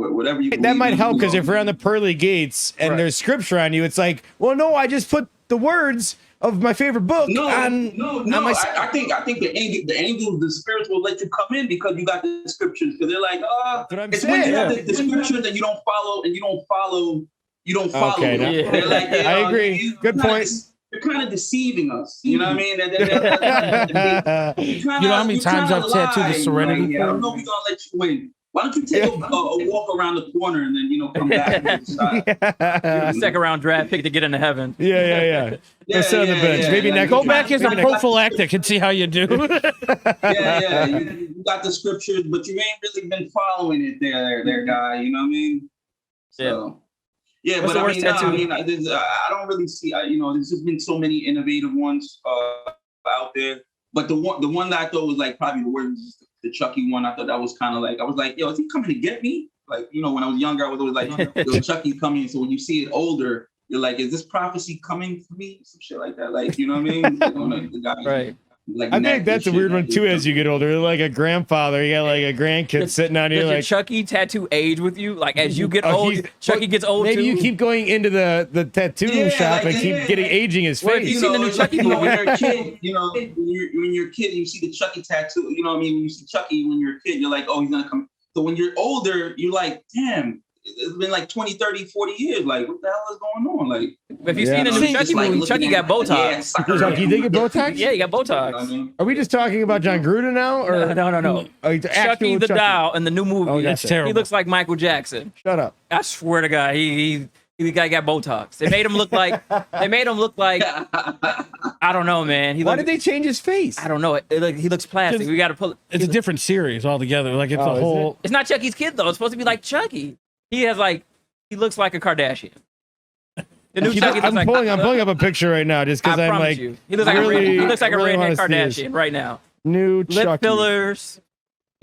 you. That believe might in, help because if you're on the pearly gates and Right. there's scripture on you, it's like, well, no, I just put the words of my favorite book No, on my I think the angels, the spirits will let you come in because you got the scriptures. Because they're like, That's what I'm it's when saying, you have yeah. the scriptures that you don't follow. Okay, now- it. They're like, I agree. Good point. You're kind of deceiving us. You know what I mean? You know how many times I've tattooed the Serenity I don't know if we're gonna let you win. Why don't you take a walk around the corner and then come back to the side? Second round draft pick to get into heaven. Yeah. Go sit on the bench. Maybe next. Go back as a maybe next- prophylactic and see how you do. Yeah. You got the scriptures, but you ain't really been following it there, guy. You know what I mean? So, yeah, What's but the worst tattoo? I don't really see. There's just been so many innovative ones out there. But the one that I thought was like probably the worst was the Chucky one. I thought that was kind of like, I was like, yo, is he coming to get me? Like, when I was younger, I was always like, yo, Chucky's coming. So when you see it older, you're like, is this prophecy coming for me? Some shit like that. Like, you know what I mean? The guy, Right. Like I neck think that's a and weird shit. one too. As you get older, you're like a grandfather, you got like a grandkid sitting on you, Does your like Chucky tattoo age with you? Like as you get Oh, old, he's- Chucky gets old maybe too. you keep going into the tattoo Yeah, shop like, and keep yeah. getting aging his Well, if face. you seen the new Chucky when movie? you're a kid, when you're a kid, you see the Chucky tattoo. You know what I mean? When you see Chucky when you're a kid, you're like, oh, he's gonna come. So when you're older, you're like, damn, it's been like 20, 30, 40 years. Like, what the hell is going on? Like, If you've Yeah. seen the new See, Chucky just, like, movie, looking Chucky at- got Botox. Yeah, sucker. Chucky, you think it Botox? Yeah, he got You know what I Botox. mean? Are we just talking about John Gruden now, or No. Are you Chucky actual the Chucky? Doll in the new movie. Oh, That's gotcha. terrible. He looks like Michael Jackson. Shut up. I swear to God, he guy got Botox. They made him look like. I don't know, man. Why did they change his face? I don't know. He looks plastic. We got to pull it. It's a different series altogether. Like it's Oh, a is whole. It's not Chucky's kid though. It's supposed to be like Chucky. He looks like a Kardashian. The new Chucky looks I'm like. pulling up a picture right now just because I I'm promise like, you. He looks like really- he looks like a really redhead wanna see this. Kardashian right now. new Lip Chucky. fillers,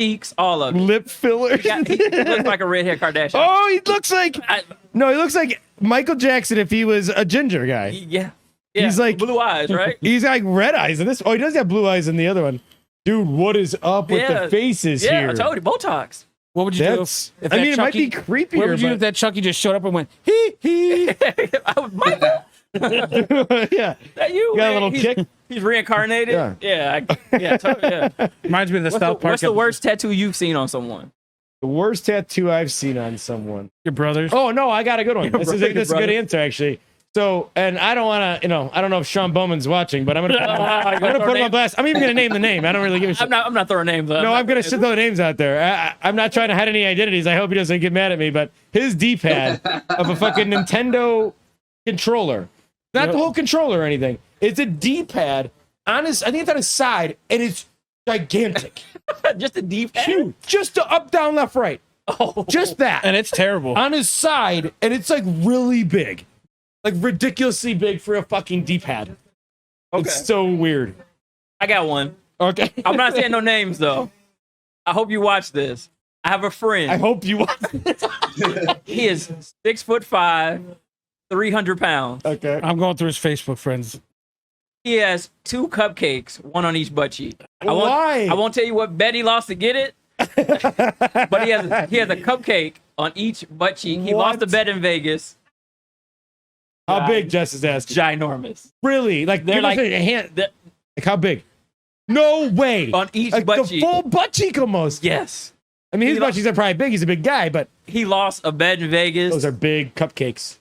cheeks, all of it. Lip fillers. He looks like a redhead Kardashian. Oh, he looks like I- he looks like Michael Jackson if he was a ginger guy. yeah. He's like- blue eyes, right? He's like red eyes in this. Oh, he does have blue eyes in the other one. Dude, what is up with Yeah. the faces Yeah, here? I told you, Botox. What would you That's. do? If I that mean, it might Chucky- be creepier. What would you do if that Chucky just showed up and went hee? I would, Michael, yeah, that you got a man? little he's, kick. He's reincarnated. Yeah. Yeah. Reminds me of the South Park. What's the episode. worst tattoo you've seen on someone? The worst tattoo I've seen on someone. Your brothers. Oh no, I got a good one. This is a brother. good answer actually. So, and I don't want to, I don't know if Sean Bowman's watching, but I'm gonna put him on blast. I'm even gonna name the name. I don't really give a shit. I'm not throwing names up. No, I'm gonna throw names out there. I'm not trying to hide any identities. I hope he doesn't get mad at me. But his D-pad of a fucking Nintendo controller, not the whole controller or anything. It's a D-pad on his. I think it's on his side, and it's gigantic, Just a deep huge, just the up, down, left, right, Oh. just that, And it's terrible. on his side, and it's like really big, like ridiculously big for a fucking D-pad. Okay. It's so weird. I got one. Okay. I'm not saying no names though. I hope you watch this. I have a friend. I hope you watch this. He is 6'5", 300 pounds. Okay. I'm going through his Facebook friends. He has 2 cupcakes, one on each butt cheek. Why? I won't tell you what bet he lost to get it, but he has a cupcake on each butt cheek. He lost the bet in Vegas. How big, Jess is asking? Ginormous. Really? Like, They're give us like- a hand. Like, how big? No way. On each like butt the cheek. full butt cheek almost. Yes. I mean, his He butt cheeks are probably big. He's a big guy, but He lost a bet in Vegas. those are big cupcakes.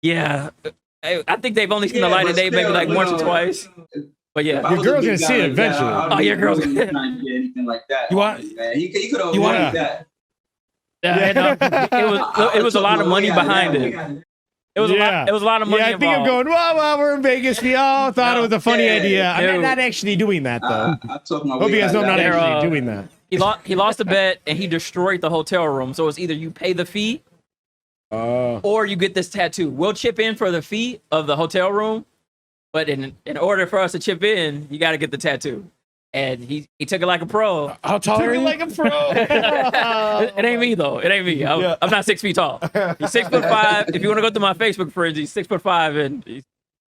Yeah. I think they've only seen the Yeah, light but of day maybe still, like you once or know, twice. But If yeah. I Your was a girl's big gonna guy see it like that, eventually. I Oh, your girl's wasn't gonna- trying to get anything like that. You want- Man. He could have you want- wanted that. It was a lot of money behind it. It was a lot. It was a lot of money Yeah, I think I'm involved. going, well, we're in Vegas. We all thought it was a funny Yeah, idea. I'm dude. not actually doing that, though. I took my Hope you guys know I'm not They're, actually doing that. He lost the bet and he destroyed the hotel room. So it's either you pay the fee or you get this tattoo. We'll chip in for the fee of the hotel room, but in order for us to chip in, you got to get the tattoo. And he took it like a pro. How tall are you? Like a pro. It ain't me though. It ain't me. I'm not 6 feet tall. He's 6'5". If you want to go through my Facebook friends, he's 6'5" and he's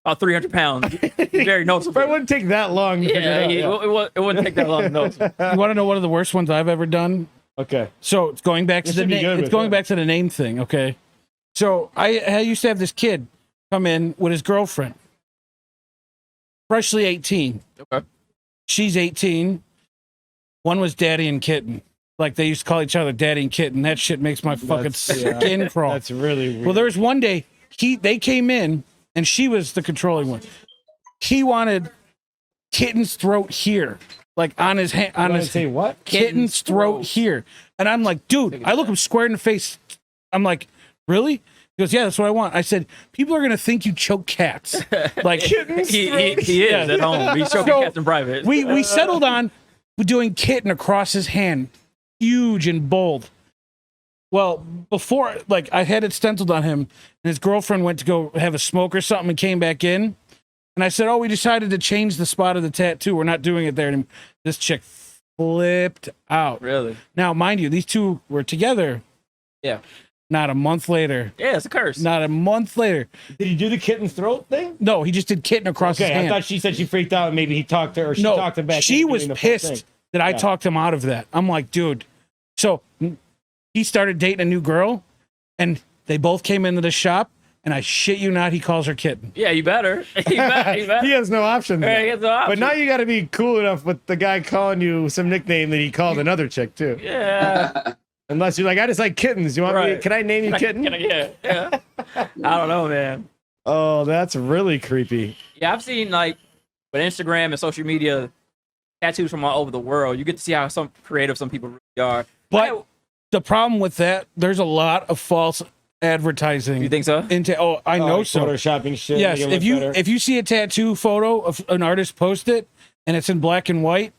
about 300 pounds. He's very noticeable. It wouldn't take that long to figure it out. It wouldn't take that long to notice. You want to know one of the worst ones I've ever done? Okay. So it's going back to This the should be good it's with going it. back to the name thing. Okay. So I used to have this kid come in with his girlfriend, freshly 18. Okay. She's 18. One was Daddy and Kitten. Like they used to call each other Daddy and Kitten. That shit makes my fucking skin crawl. That's really weird. Well, there was one day they came in and she was the controlling one. He wanted Kitten's throat here, like on his hand, on his say what? Kitten's throat here. And I'm like, dude, I look him square in the face. I'm like, really? He goes, yeah, that's what I want. I said, people are gonna think you choke cats. Like He is at home. He's choking So, cats in private. we settled on doing Kitten across his hand, huge and bold. Well, before, like, I had it stenciled on him, and his girlfriend went to go have a smoke or something and came back in. And I said, oh, we decided to change the spot of the tattoo. We're not doing it there anymore. This chick flipped out. Really? Now, mind you, these two were together. Yeah. Not a month later. Yeah, it's a curse. Not a month later. Did he do the kitten's throat thing? No, he just did Kitten across his Okay, I hand. thought she said she freaked out and maybe he talked to her or she No, talked him back. she into was doing the full pissed thing. that I Yeah. talked him out of that. I'm like, dude. So he started dating a new girl, and they both came into the shop, and I shit you not, he calls her Kitten. Yeah, you better. You better. He has no option. Yeah, he has no option. But now you got to be cool enough with the guy calling you some nickname that he called another chick too. Yeah. Unless you're like, I just like kittens. You want me? Right. Can I name you Kitten? Yeah. I don't know, man. Oh, that's really creepy. Yeah, I've seen like with Instagram and social media tattoos from all over the world. You get to see how some creative some people really are. But the problem with that, there's a lot of false advertising. You think so? I know like so. Photoshopping shit. Yes, make it look better. if you see a tattoo photo of an artist post it and it's in black and white,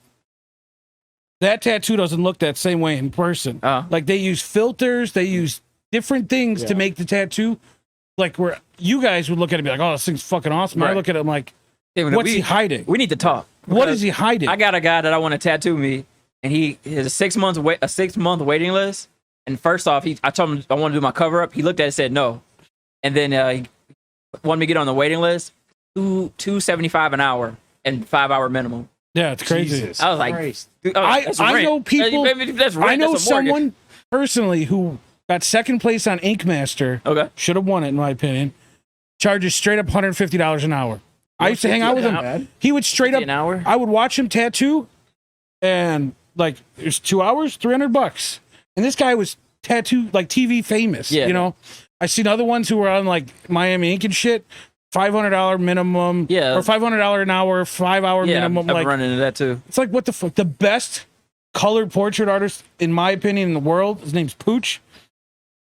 that tattoo doesn't look that same way in person. Like they use filters, they use different things to Yeah. make the tattoo. Like where you guys would look at it and be like, "Oh, this thing's fucking awesome." I Right. look at it I'm like, Yeah, "What's he hiding? We need to talk. What is he hiding?" I got a guy that I want to tattoo me, and he has a 6 month waiting list. And first off, I told him I want to do my cover up. He looked at it and said no, and then he wanted me to get on the waiting list. $275 an hour and 5 hour minimum. Yeah, it's crazy. Jesus I was like, Christ. dude, that's I rent. know people. That's rent. I know That's a mortgage. someone personally who got second place on Ink Master. Okay. Should have won it in my opinion. Charges straight up $150 an hour. I used to hang out with him. Bad. He would straight up. an hour. I would watch him tattoo, and like it was 2 hours, $300. And this guy was tattoo like TV famous. Yeah. You know, I seen other ones who were on like Miami Ink and shit. $500 minimum. Yeah. Or $500 an hour, 5 hour Yeah, minimum. I've Like running into that too. it's like what the fuck? The best colored portrait artist, in my opinion, in the world. His name's Pooch.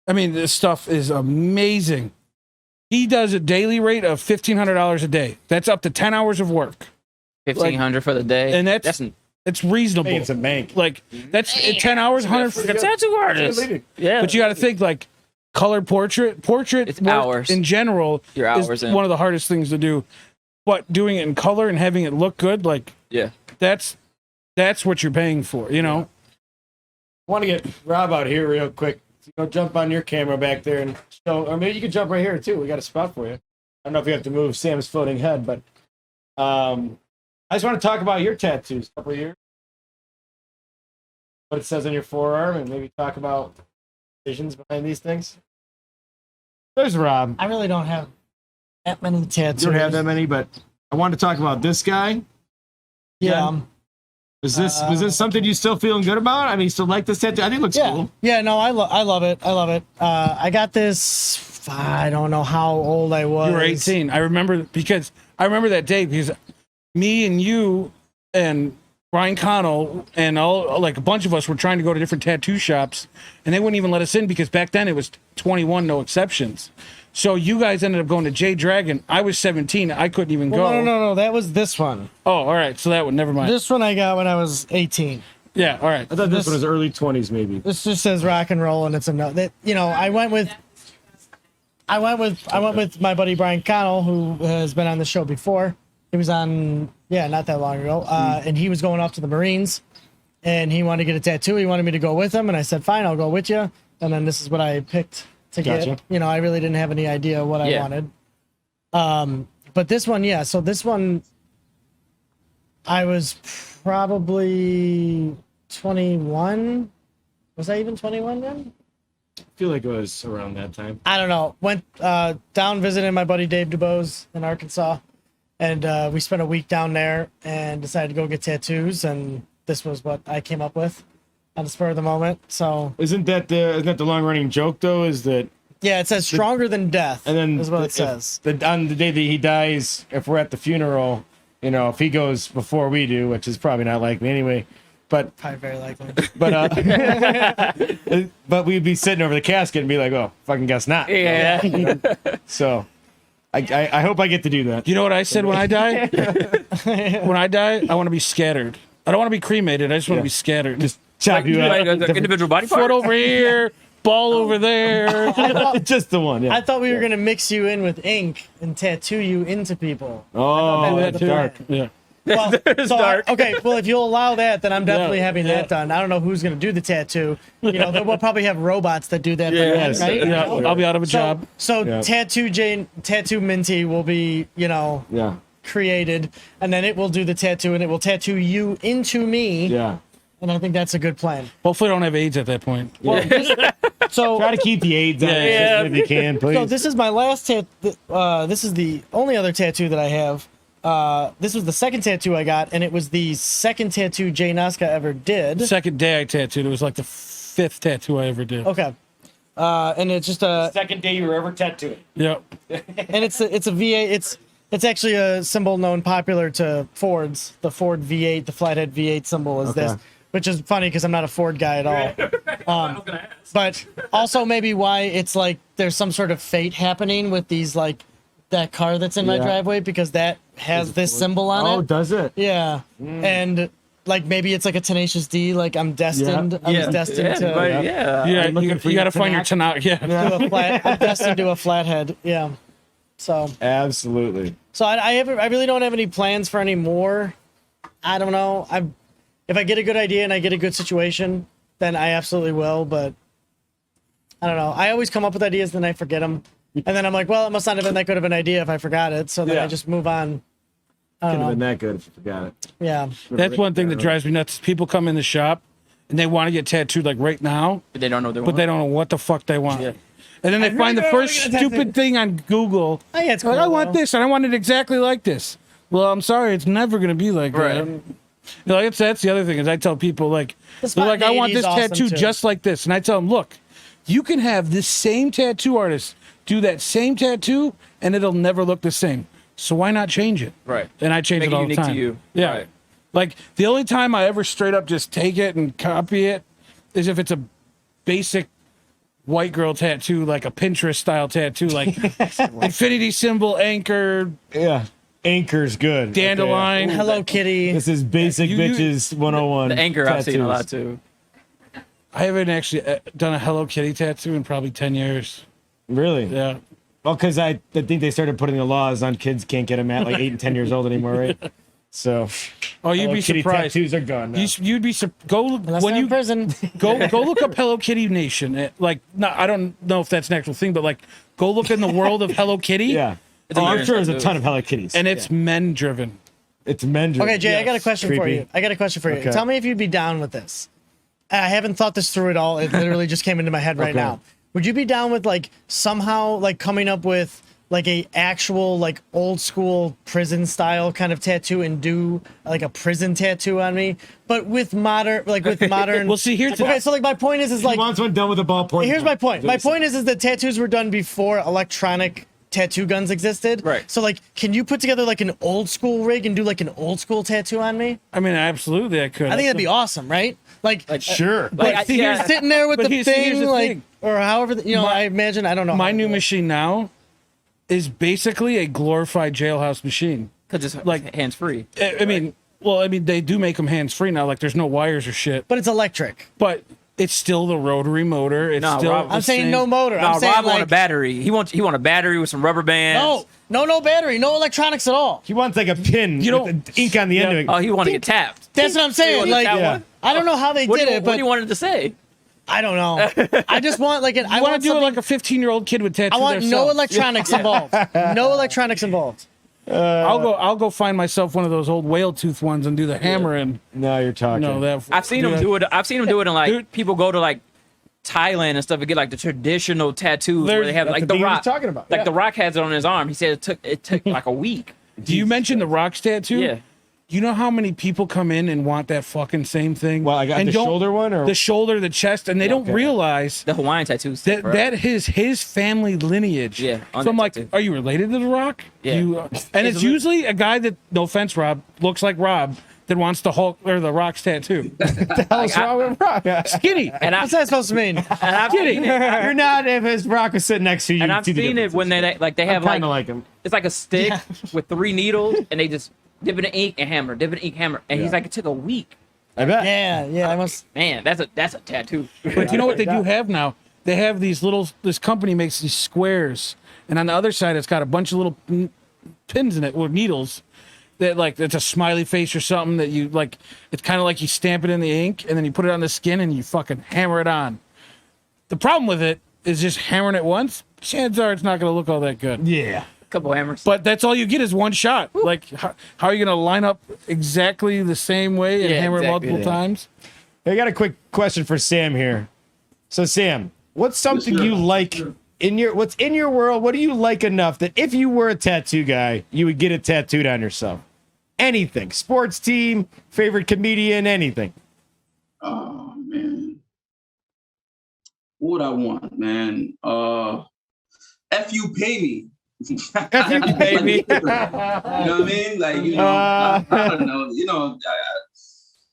I mean, this stuff is amazing. He does a daily rate of $1,500 a day. That's up to 10 hours of work. 1,500 for the day, And that's it's reasonable. Making some bank. Like that's 10 hours, a 100. tattoo artist. Yeah, But you got to think like colored portrait It's work hours. in general Your is hours in. one of the hardest things to do. But doing it in color and having it look good, like Yeah. that's what you're paying for, you know. I want to get Rob out here real quick. Go jump on your camera back there and show, or maybe you could jump right here too. We got a spot for you. I don't know if you have to move Sam's floating head, but I just want to talk about your tattoos. Couple of years, what it says on your forearm, and maybe talk about visions behind these things. There's Rob. I really don't have that many tattoos. You don't have that many, but I wanted to talk about this guy. Yeah. Was this something you still feeling good about? I mean, you still like this tattoo? I think it looks Yeah. cool. Yeah, no, I love it. I love it. I got this, I don't know how old I was. You were 18. I remember that day because me and you and Brian Connell and all, like a bunch of us were trying to go to different tattoo shops, and they wouldn't even let us in because back then it was 21, no exceptions. So you guys ended up going to J Dragon. I was 17. I couldn't even go. No. That was this one. Oh, all right. So that one, never mind. This one I got when I was 18. Yeah, all right. I thought this This- one was early 20s, maybe. This just says rock and roll, and it's a no. That I went with my buddy Brian Connell, who has been on the show before. He was on, not that long ago, and he was going off to the Marines, and he wanted to get a tattoo. He wanted me to go with him, and I said, fine, I'll go with you. And then this is what I picked to Gotcha. get. I really didn't have any idea what I wanted. But this one, so this one, I was probably 21. Was I even 21 then? I feel like it was around that time. I don't know. Went down visiting my buddy Dave DuBose in Arkansas, and we spent a week down there and decided to go get tattoos. And this was what I came up with on the spur of the moment. So Isn't that the long running joke though? Is that yeah, it says stronger than death. and then is what it says. on the day that he dies, if we're at the funeral, if he goes before we do, which is probably not likely anyway, but Probably very likely. but we'd be sitting over the casket and be like, oh, fucking guess not. Yeah. So I hope I get to do that. You know what I said when I die? When I die, I want to be scattered. I don't want to be cremated. I just want to be scattered. Just chop you Like out. an individual body part. Foot over here, ball over there. Just the one. Yeah. I thought we were gonna mix you in with ink and tattoo you into people. Oh, that that's was the dark. plan. Yeah. Well, It's dark. okay, well, if you'll allow that, then I'm definitely Yeah, having that done. I don't know who's going to do the tattoo. We'll probably have robots that do that. by Yeah, then, right? Yeah, I'll be out of a job. So Yeah. tattoo Minty will be, Yeah. created, and then it will do the tattoo, and it will tattoo you into me. Yeah. And I think that's a good plan. Hopefully, I don't have AIDS at that point. Well, so Try to keep the AIDS on Yeah. if you can, please. So this is my last this is the only other tattoo that I have. This was the second tattoo I got, and it was the second tattoo Jay Noska ever did. Second day I tattooed. It was like the 5th tattoo I ever did. Okay. And it's just a Second day you were ever tattooing. Yep. and it's a V8. It's actually a symbol known popular to Fords. The Ford V8, the flathead V8 symbol is this, which is funny because I'm not a Ford guy at all. But also maybe why it's like there's some sort of fate happening with these like that car that's in my Yeah. driveway because that has this symbol on Oh, it. does it? Yeah, and like maybe it's like a Tenacious D. Like I'm destined. I was destined to. but Yeah, looking you for got your to find your tonight. Yeah. do a flat, I'm destined to a flathead. Yeah. So Absolutely. I really don't have any plans for any more. I don't know. If I get a good idea and I get a good situation, then I absolutely will. But I don't know. I always come up with ideas, then I forget them, and then I'm like, well, it must not have been that good of an idea if I forgot it. So then Yeah. I just move on. I Could don't have know. been that good if you forgot it. Yeah. That's one thing that drives me nuts. People come in the shop and they want to get tattooed like right now, But they don't know what they but want. they don't know what the fuck they want. Yeah. And then they find the first stupid thing on Google. Oh, yeah, it's Like, cool, I want though. this, and I want it exactly like this. Well, I'm sorry, it's never gonna be like Right. that. That's the other thing is I tell people like, The they're like, I want 80s this awesome, tattoo too. just like this, and I tell them, look, you can have this same tattoo artist do that same tattoo, and it'll never look the same. So why not change it? Right. And I change Make it it all the unique to time. you. Yeah. Right. Like the only time I ever straight up just take it and copy it is if it's a basic white girl tattoo, like a Pinterest style tattoo, like infinity symbol, anchor, Yeah. Anchor's good. dandelion. Hello Kitty. This is basic You- bitches 101. The anchor I've seen a lot tattoos. too. I haven't actually done a Hello Kitty tattoo in probably 10 years. Really? Yeah. Well, because I think they started putting the laws on kids can't get them at like 8 and 10 years old anymore, right? So, Oh, you'd Hello be Kitty surprised. tattoos are gone now. You'd be go Unless when they're you in prison. go look up Hello Kitty Nation. Like, no, I don't know if that's an actual thing, but like, go look in the world of Hello Kitty. Yeah. It's Oh, I'm weird. sure there's a ton of Hello Kitties. And it's men driven. It's men. Okay, Jay, I got a question for Creepy. you. I got a question for you. Okay. Tell me if you'd be down with this. I haven't thought this through at all. It literally just came into my head right Okay. now. Would you be down with like somehow like coming up with like a actual like old school prison style kind of tattoo and do like a prison tattoo on me, but with modern Well, see, here's the- okay. So like my point is He like wants one done with a ballpoint. here's my point. My point is that tattoos were done before electronic tattoo guns existed. Right. So like, can you put together like an old school rig and do like an old school tattoo on me? I mean, absolutely, I could. I think that'd be awesome, right? Like Sure. Like, but yeah. you're sitting there with But the here's thing, the like, thing. or however, I imagine, I don't know. my how new to do it. machine now is basically a glorified jailhouse machine. Because it's Like- hands free. I mean, well, I mean, they do make them hands free now. Like, there's no wires or shit, But it's electric. but it's still the rotary motor. It's No, still. Rob, the I'm saying same- no motor. No, I'm saying Rob want a like, battery. He want a battery with some rubber bands. no battery, no electronics at all. He wants like a pin You with the ink on the end of it. Oh, he want to get tapped. That's what I'm saying. want Like, that Yeah. one? I don't know how they What did do you, it, what but do you want it to say? I don't know. I just want like I want to do it something- like a 15-year-old kid would tattoo I want no theirself. electronics involved. No electronics involved. I'll go find myself one of those old whale tooth ones and do the hammer and No, you're talking. that. I've seen him do it. I've seen him do it in like Dude. people go to like Thailand and stuff and get like the traditional tattoos where they have That's like the the thing he was Rock. talking about, Like yeah. the Rock has it on his arm. He said it took like a week. Do you mention the Rock's tattoo? Yeah. You know how many people come in and want that fucking same thing? Well, I got and the don't- shoulder one, or the shoulder, the chest, and they don't Okay. realize The Hawaiian tattoos. that bro. that is his family lineage. Yeah, on So I'm that like, tattoo. are you related to the Rock? Yeah. And it's usually a guy that, no offense, Rob, looks like Rob that wants the Hulk or the Rock's tattoo. the hell's wrong with Rock? Skinny. and What's that supposed to mean? I've seen it. You're not if his Rock was sitting next to you. And you'd I've see the seen it difference. when they like they have Kind like of like him. it's like a stick with 3 needles and they just dip it in ink and hammer, dip it in ink, hammer, and he's like it took a week. I bet. Yeah, I must. Man, that's a tattoo. But you know what they do have now? They have this company makes these squares, and on the other side it's got a bunch of little pins in it with needles that like it's a smiley face or something that you like. It's kind of like you stamp it in the ink and then you put it on the skin and you fucking hammer it on. The problem with it is just hammering it once. Chances are it's not going to look all that good. Yeah. Couple hammers. But that's all you get is one shot. Like, how are you going to line up exactly the same way and Yeah, hammer exactly. it multiple times? I got a quick question for Sam here. So Sam, what's something Yes, sir. you like what's in your world? What do you like enough that if you were a tattoo guy, you would get it tattooed on yourself? Anything, sports team, favorite comedian, anything. Oh man, what would I want, man? F you pay me. F you pay me. You know what I mean? Like I don't know.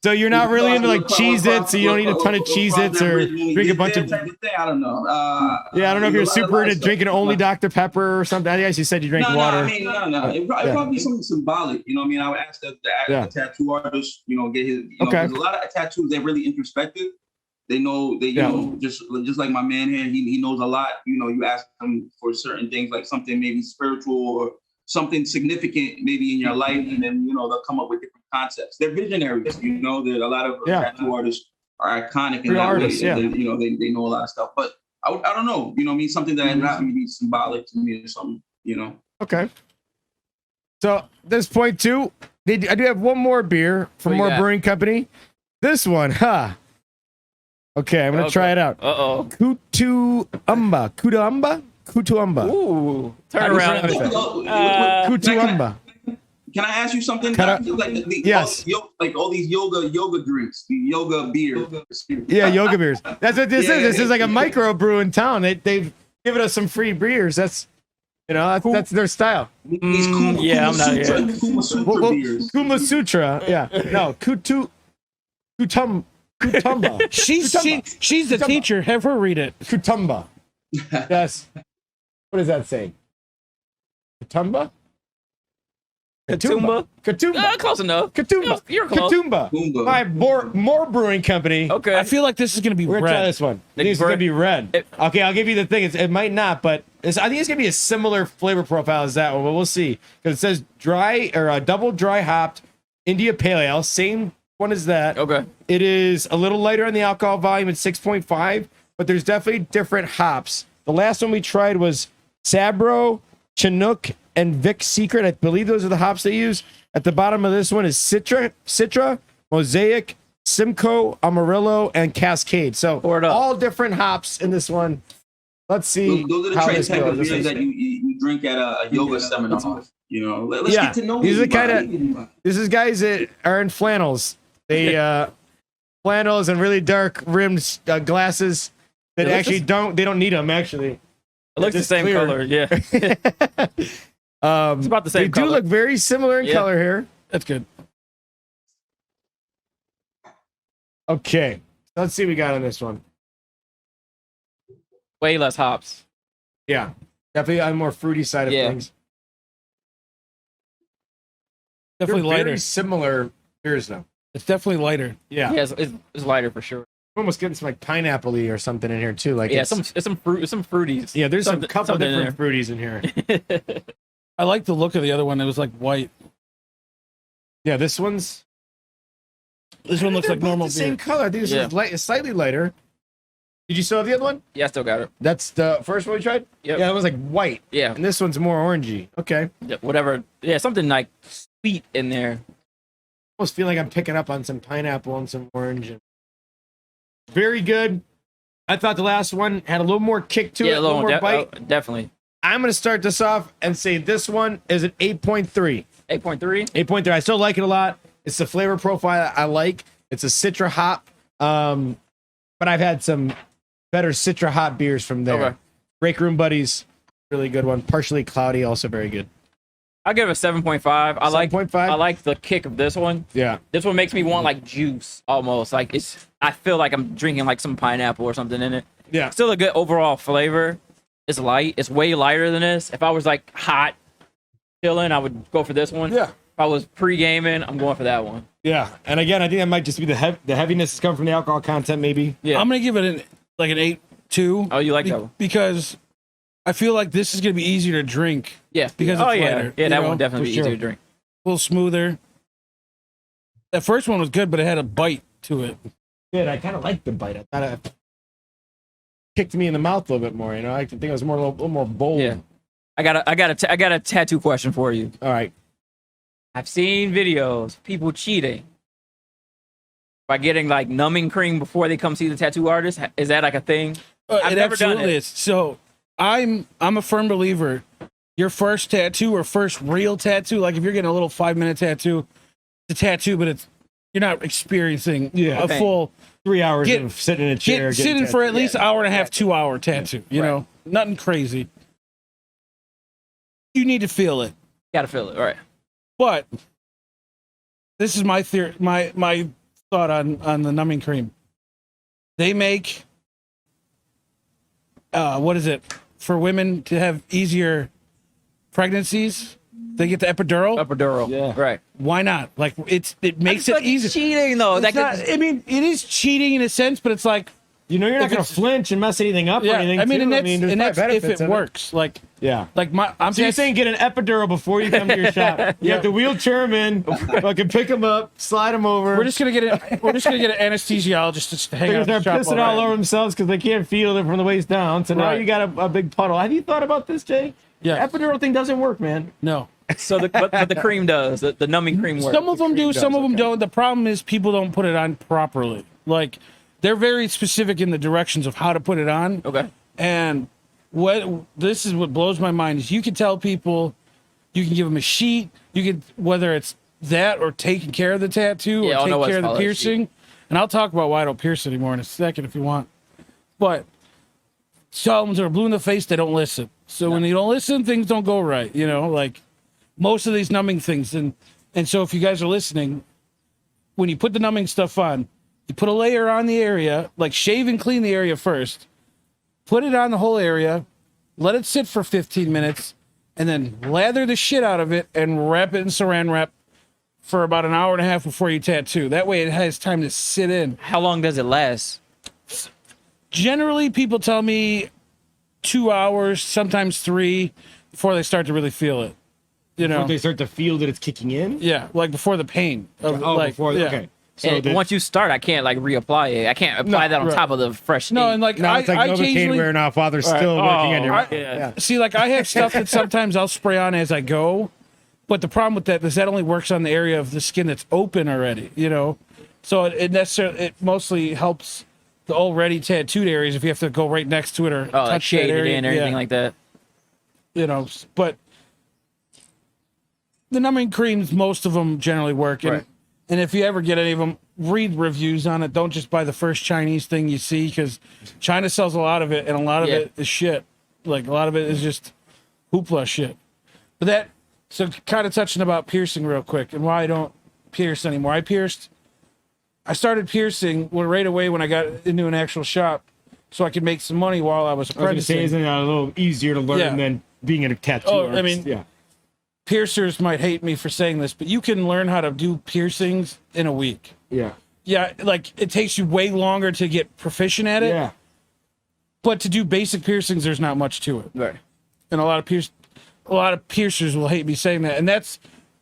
So you're not really into like Cheez-Its, so you don't eat a ton of Cheez-Its or drink a bunch of. I don't know. Yeah, I don't know if you're super into drinking only Doc. Dr. Pepper or something. I guess you said you drink No, water. I mean, no. It'd probably be something symbolic. You know what I mean? I would ask the tattoo artist, get his. Okay. 'Cause a lot of tattoos, they're really introspective. They know, just like my man here, he knows a lot. You ask him for certain things, like something maybe spiritual or something significant maybe in your life, and then, they'll come up with different concepts. They're visionaries, that a lot of tattoo artists are iconic in Real that artists, way. yeah. They know a lot of stuff, but I don't know, something that not maybe symbolic to me or something, Okay. So at this point too, I do have one more beer from What you more got? brewing company. This one, Okay, I'm gonna try it out. Uh-oh. Kutuamba. Ooh. Turn around. Kutuamba. Can I ask you something? Yes. All these yoga drinks, the yoga beer. Yeah, yoga beers. That's what this is. This is like a micro brew in town. They've given us some free beers. That's that's their style. These Yeah, I'm not here. Kuma Sutra Well, beers. Kuma Sutra. Yeah. No. Kutumba. She's the teacher. Have her read it. Kutumba. Yes. What does that say? Kutumba? Katumba? Katumba. Close enough. Katumba. You're close. Katumba. Katumba. My more brewing company. Okay. I feel like this is going to be We're gonna try red. this one. This is gonna be red. Okay, I'll give you the thing. It might not, but I think it's gonna be a similar flavor profile as that one, but we'll see. Because it says dry or double dry hopped India Pale Ale, same one as that. Okay. It is a little lighter on the alcohol volume at 6.5, but there's definitely different hops. The last one we tried was Sabro, Chinook, and Vic Secret. I believe those are the hops they use. At the bottom of this one is Citra, Mosaic, Simcoe, Amarillo, and Cascade. So Pour it up. all different hops in this one. Let's see. Those are the how type this of goes. beers that you drink at a yoga seminar. You know, let's Yeah, get to know these are everybody. This is guys that are in flannels. They flannels and really dark rimmed glasses that It looks actually just- they don't need them actually. It looks the Just same clear. color. Yeah. It's about the same They do color. look very similar in Yeah. color here. That's good. Okay, let's see what we got on this one. Way less hops. Yeah, definitely on the more fruity side of Yeah. things. Definitely They're lighter. very similar beers though. It's definitely lighter. Yeah, Yeah, it's lighter for sure. I'm almost getting some like pineapple-y or something in here too. Like Yeah, it's, some fruities. yeah, there's some something- couple something in different fruities in here. I like the look of the other one. It was like white. Yeah, this one's This one looks they're like both normal the same beer. color. I think this Yeah. one's light, slightly lighter. Did you still have the other one? Yeah, I still got it. That's the first one we tried. Yep. Yeah, that was like white, Yeah. and this one's more orangey. Okay, Yeah, whatever. Yeah, something like sweet in there. almost feel like I'm picking up on some pineapple and some orange. Very good. I thought the last one had a little more kick to it, a little more bite. Definitely. I'm going to start this off and say this one is an 8.3. 8.3. 8.3. I still like it a lot. It's the flavor profile I like. It's a Citra hop. But I've had some better Citra hop beers from there. Okay. Break Room Buddies, really good one. Partially Cloudy, also very good. I'll give it a 7.5. I like 7.5? I like the kick of this one. Yeah. This one makes me want like juice almost. Like I feel like I'm drinking like some pineapple or something in it. Yeah. Still a good overall flavor. It's light. It's way lighter than this. If I was like hot chilling, I would go for this one. Yeah. If I was pre-gaming, I'm going for that one. Yeah. And again, I think that might just be the heaviness is coming from the alcohol content, maybe. Yeah. I'm gonna give it an 8.2. Oh, you like that one? Because I feel like this is gonna be easier to drink. Yeah. Because oh it's yeah. lighter, Yeah, you that know, one definitely for be sure. easier to drink. A little smoother. That first one was good, but it had a bite to it. Good. I kind of like the bite. I thought it kicked me in the mouth a little bit more. You know, I think it was more a little more bold. Yeah. I got a tattoo question for you. All right. I've seen videos of people cheating by getting like numbing cream before they come see the tattoo artist. Is that like a thing? I've It never done absolutely it. is. So I'm a firm believer. Your first tattoo or first real tattoo, like if you're getting a little 5-minute tattoo, it's a tattoo, but you're not experiencing Yeah. a Okay. full 3 hours Get- of sitting in a chair. get getting sitting for tattooed. at least an hour and a half, 2-hour tattoo. You Right. know, nothing crazy. You need to feel it. Gotta feel it. All right. But this is my theory, my thought on the numbing cream. They make what is it for women to have easier pregnancies? They get the epidural. Epidural. Yeah. Right. Why not? Like it makes I it feel like easy. it's cheating though. It's not- I mean, it is cheating in a sense, but it's like You know, you're not If going to it's- flinch and mess anything up or yeah. anything. I mean, too. and that's, there's and probably that's if benefits it of works. Like Yeah. I'm So you're saying get an epidural before you come to your shop. You have to wheelchair him in, fucking pick him up, slide him over. we're just gonna get an anesthesiologist to hang They're out. gonna the start shop pissing all night. over themselves because they can't feel it from the waist down. So now Right. you got a big puddle. Have you thought about this, Jay? Yeah. Epidural thing doesn't work, man. No. So but the cream does. The numbing cream works. Some of them do, does, some of them okay. don't. The problem is people don't put it on properly. Like they're very specific in the directions of how to put it on. Okay. And this is what blows my mind is you can tell people, you can give them a sheet, you can whether it's that or taking care of the tattoo Yeah, or I'll know take what care it's of the called, that piercing. And I'll talk about why I don't pierce anymore in a second if you want. But tell them they're blue in the face, they don't listen. So when you don't listen, things don't go right. You know, like most of these numbing things. And so if you guys are listening, when you put the numbing stuff on, you put a layer on the area, like shave and clean the area first. Put it on the whole area, let it sit for 15 minutes, and then lather the shit out of it and wrap it in saran wrap for about an hour and a half before you tattoo. That way it has time to sit in. How long does it last? Generally, people tell me 2 hours, sometimes 3, before they start to really feel it. You know, Before they start to feel that it's kicking in. yeah, like before the pain. Of, like, before. yeah. Okay. So And once you start, I can't like reapply it. I can't apply that on right. top of the fresh. No, ink. and like now it's like I Novocaine occasionally wearing off while they're still working on your. yeah. see, like I have stuff that sometimes I'll spray on as I go, but the problem with that is that only works on the area of the skin that's open already. You know, so it mostly helps the already tattooed areas if you have to go right next to it or touch like shade that it area. in or anything like that. You know, but the numbing creams, most of them generally work. And, Right. and if you ever get any of them, read reviews on it. Don't just buy the first Chinese thing you see, because China sells a lot of it, and a lot of Yeah. it is shit. Like a lot of it is just hoopla shit. But that, so kind of touching about piercing real quick and why I don't pierce anymore. I started piercing right away when I got into an actual shop, so I could make some money while I was I was gonna apprenticing. say, isn't it a little easier to learn Yeah. than being a tattoo Oh, I artist? mean, yeah. Piercers might hate me for saying this, but you can learn how to do piercings in a week. Yeah. Yeah, like it takes you way longer to get proficient at it, Yeah. but to do basic piercings, there's not much to it. Right. And a lot of piercers will hate me saying that, and that's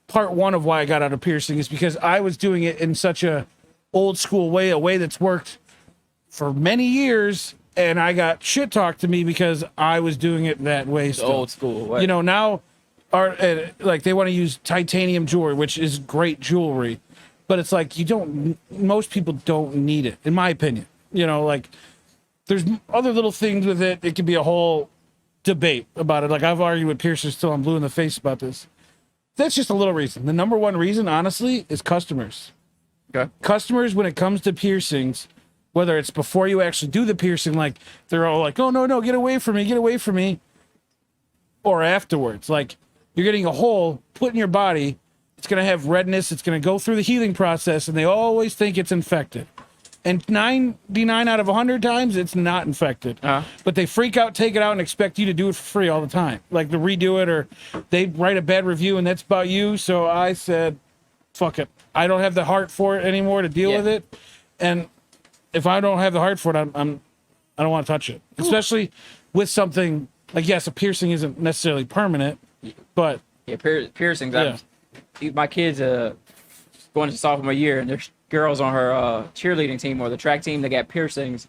part one of why I got out of piercing, is because I was doing it in such a old school way, a way that's worked for many years, and I got shit talked to me because I was doing it that way. Still. Old school. Right. You know, now like they want to use titanium jewelry, which is great jewelry, but it's like most people don't need it, in my opinion. You know, like there's other little things with it. It could be a whole debate about it. Like I've argued with piercers till I'm blue in the face about this. That's just a little reason. The number one reason, honestly, is customers. Okay. Customers, when it comes to piercings, whether it's before you actually do the piercing, like they're all like, "Oh no, get away from me," or afterwards, like you're getting a hole put in your body. It's gonna have redness. It's gonna go through the healing process, and they always think it's infected. And 99 out of 100 times, it's not infected. But they freak out, take it out, and expect you to do it for free all the time, like to redo it, or they write a bad review, and that's about you. So I said, "Fuck it. I don't have the heart for it anymore to deal with it." And if I don't have the heart for it, I don't want to touch it, especially with something like, yes, a piercing isn't necessarily permanent, but Yeah, piercings. Yeah. My kids going to sophomore year, and there's girls on her cheerleading team or the track team that got piercings,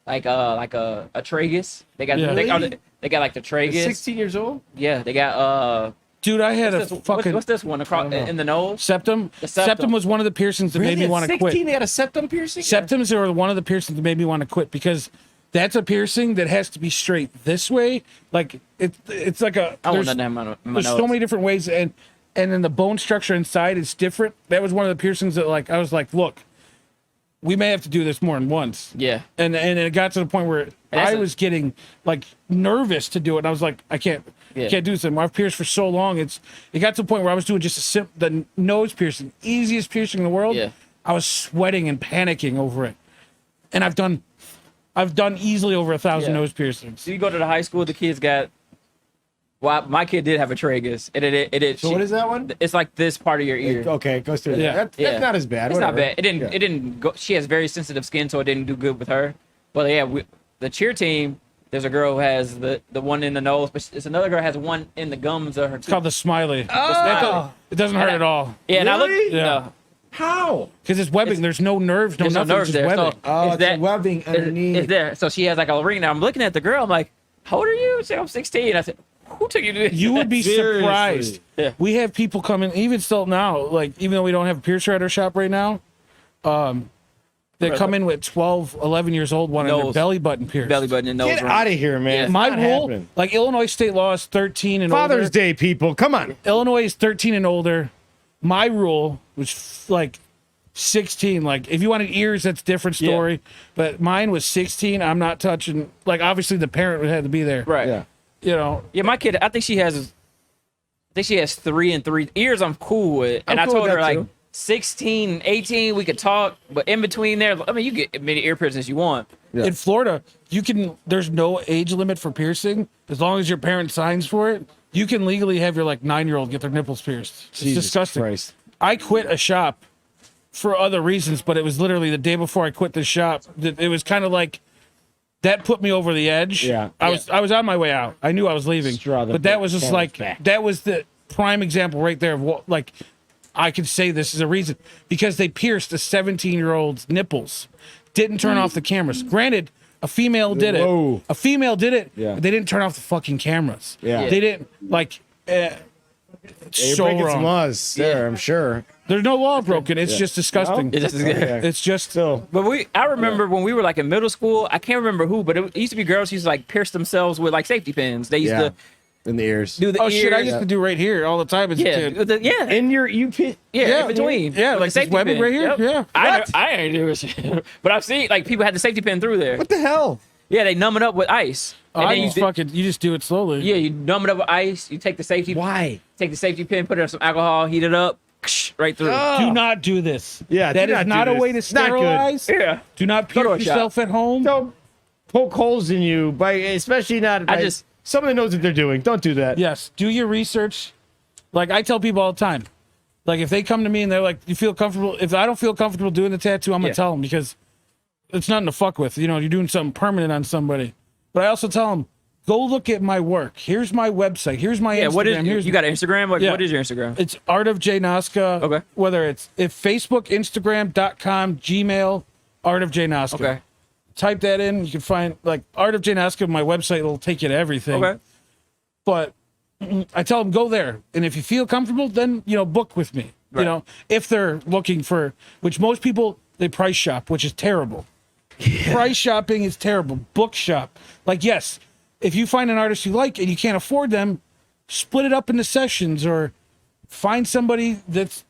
like a tragus. They got Yeah. they got like the tragus. 16 years old? Yeah, they got dude, I had a what's fucking what's this one across in the nose? septum. The septum. was one of the piercings that made me want to quit. They had a septum piercing? Septums are one of the piercings that made me want to quit, because that's a piercing that has to be straight this way. Like it's like a. I want There's, that in my there's nose. so many different ways, and then the bone structure inside is different. That was one of the piercings that, like, I was like, look, we may have to do this more than once. Yeah. And it got to the point where that's I a- was getting like nervous to do it. And I was like, I can't do this anymore. I've pierced for so long. It got to the point where I was doing just the nose piercing, easiest piercing in the world. Yeah. I was sweating and panicking over it. And I've done easily over 1,000 Yeah. nose piercings. So you go to the high school, the kids got. Well, my kid did have a tragus. So what is that one? It's like this part of your ear. Okay, it goes through. Yeah. That's Yeah. not as bad. It's not whatever. bad. It didn't go. She has very sensitive skin, so it didn't do good with her. But yeah, the cheer team. There's a girl who has the one in the nose, but it's another girl who has one in the gums of her. It's called the smiley. Oh. It doesn't hurt at all. Yeah, and I look. Really? Yeah. No, How? Because it's webbing. There's no nerves, no there's no nothing. nerves It's just there. webbing. Oh, it's that- webbing underneath. It's there. So she has like a ring. Now I'm looking at the girl. I'm like, how old are you? She said, I'm 16. I said, who took you to this? You would be Seriously. surprised. Yeah. We have people come in, even still now, like, even though we don't have a piercer at our shop right now, they come in with 12, 11 years old, wanting their Nose. belly button pierced. belly button and nose Get ring. out of here, man. Yeah. It's My not rule, happening. like Illinois state law is 13 and Father's older. Day, people. Come on. Illinois is 13 and older. My rule was like 16. Like, if you wanted ears, that's a different story. But mine was 16. I'm not touching. Like, obviously, the parent would have to be there. Right. Yeah. You know, Yeah, my kid, I think she has 3 and 3 ears. I'm cool with, and I'm I cool told with her that, like too. 16, 18, we could talk, but in between there, I mean, you get as many ear piercings as you want. Yeah. in Florida, there's no age limit for piercing. As long as your parent signs for it, you can legally have your like 9-year-old get their nipples pierced. It's Jesus disgusting. Christ. I quit a shop for other reasons, but it was literally the day before I quit the shop. It was kind of like that put me over the edge. Yeah. I was on my way out. I knew I was leaving, Straw that but that broke was just camel's like back. that was the prime example right there of what like I could say this is a reason because they pierced a 17-year-old's nipples, didn't turn off the cameras. Granted, a female did it. Whoa. A female did it. Yeah. But they didn't turn off the fucking cameras. Yeah. They didn't like. You're So breaking some wrong. laws there, I'm sure. There's no law broken. It's just disgusting. It's just- Okay. It's just Still, But I remember when we were like in middle school, I can't remember who, but it used to be girls who used to like pierce themselves with like safety pins. They used yeah, to in the ears. do the oh shit! I ears. used to do right here all the time as a yeah, kid. yeah, In your you pit. yeah, in between. Yeah, With like a safety this webbing pin. right here. Yep. Yeah. I ain't do it, but I've seen like people had the safety pin through there. What the hell? Yeah, they numb it up with ice. Oh, And I then just you just do it slowly. yeah, you numb it up with ice. You take the safety Why? pin, put it in some alcohol, heat it up, right through. Do not do this. Yeah, that do is not do not a this. way to It's not good. sterilize. Yeah, Do not Go to a pierce yourself at home. Don't poke holes in you by, especially not. By just- someone that knows what they're doing. Don't do that. Yes, do your research. Like I tell people all the time, like if they come to me and they're like, "You feel comfortable?" If I don't feel comfortable doing the tattoo, I'm gonna Yeah. tell them because it's nothing to fuck with. You know, you're doing something permanent on somebody. But I also tell them, go look at my work. Here's my website. Here's my yeah. Instagram. What is Here's you got an Instagram? Like, Yeah. what is your Instagram? It's Art of J Noska. Okay. Whether it's Facebook, Instagram.com, Gmail, Art of J Noska. Okay. Type that in. You can find like Art of J Noska. My website will take you to everything. Okay. But I tell them go there, and if you feel comfortable, then book with me. Right. You know, if they're looking for, which most people they price shop, which is terrible. Price shopping is terrible. Book shop, like yes, if you find an artist you like and you can't afford them, split it up into sessions or find somebody that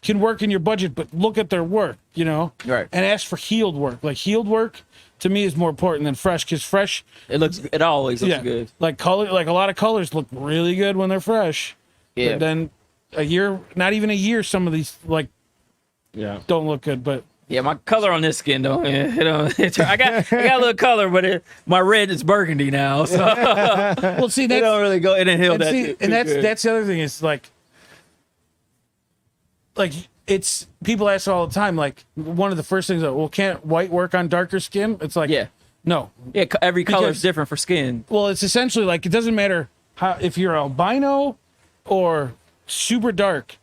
can work in your budget, but look at their work. Right. And ask for healed work. Like healed work to me is more important than fresh, because fresh. It always looks good. Like color, like a lot of colors look really good when they're fresh. Yeah. But then a year, not even a year, some of these like Yeah. don't look good. But Yeah, my color on this skin though, I got a little color, but my red is burgundy now, so well, see it that's don't really go. It didn't heal and, that. see, too and that's good. that's the other thing is like it's people ask all the time. Like one of the first things, well, can't white work on darker skin? It's like Yeah. no. Yeah, every color is Because- different for skin. Well, it's essentially like it doesn't matter how if you're albino or super dark,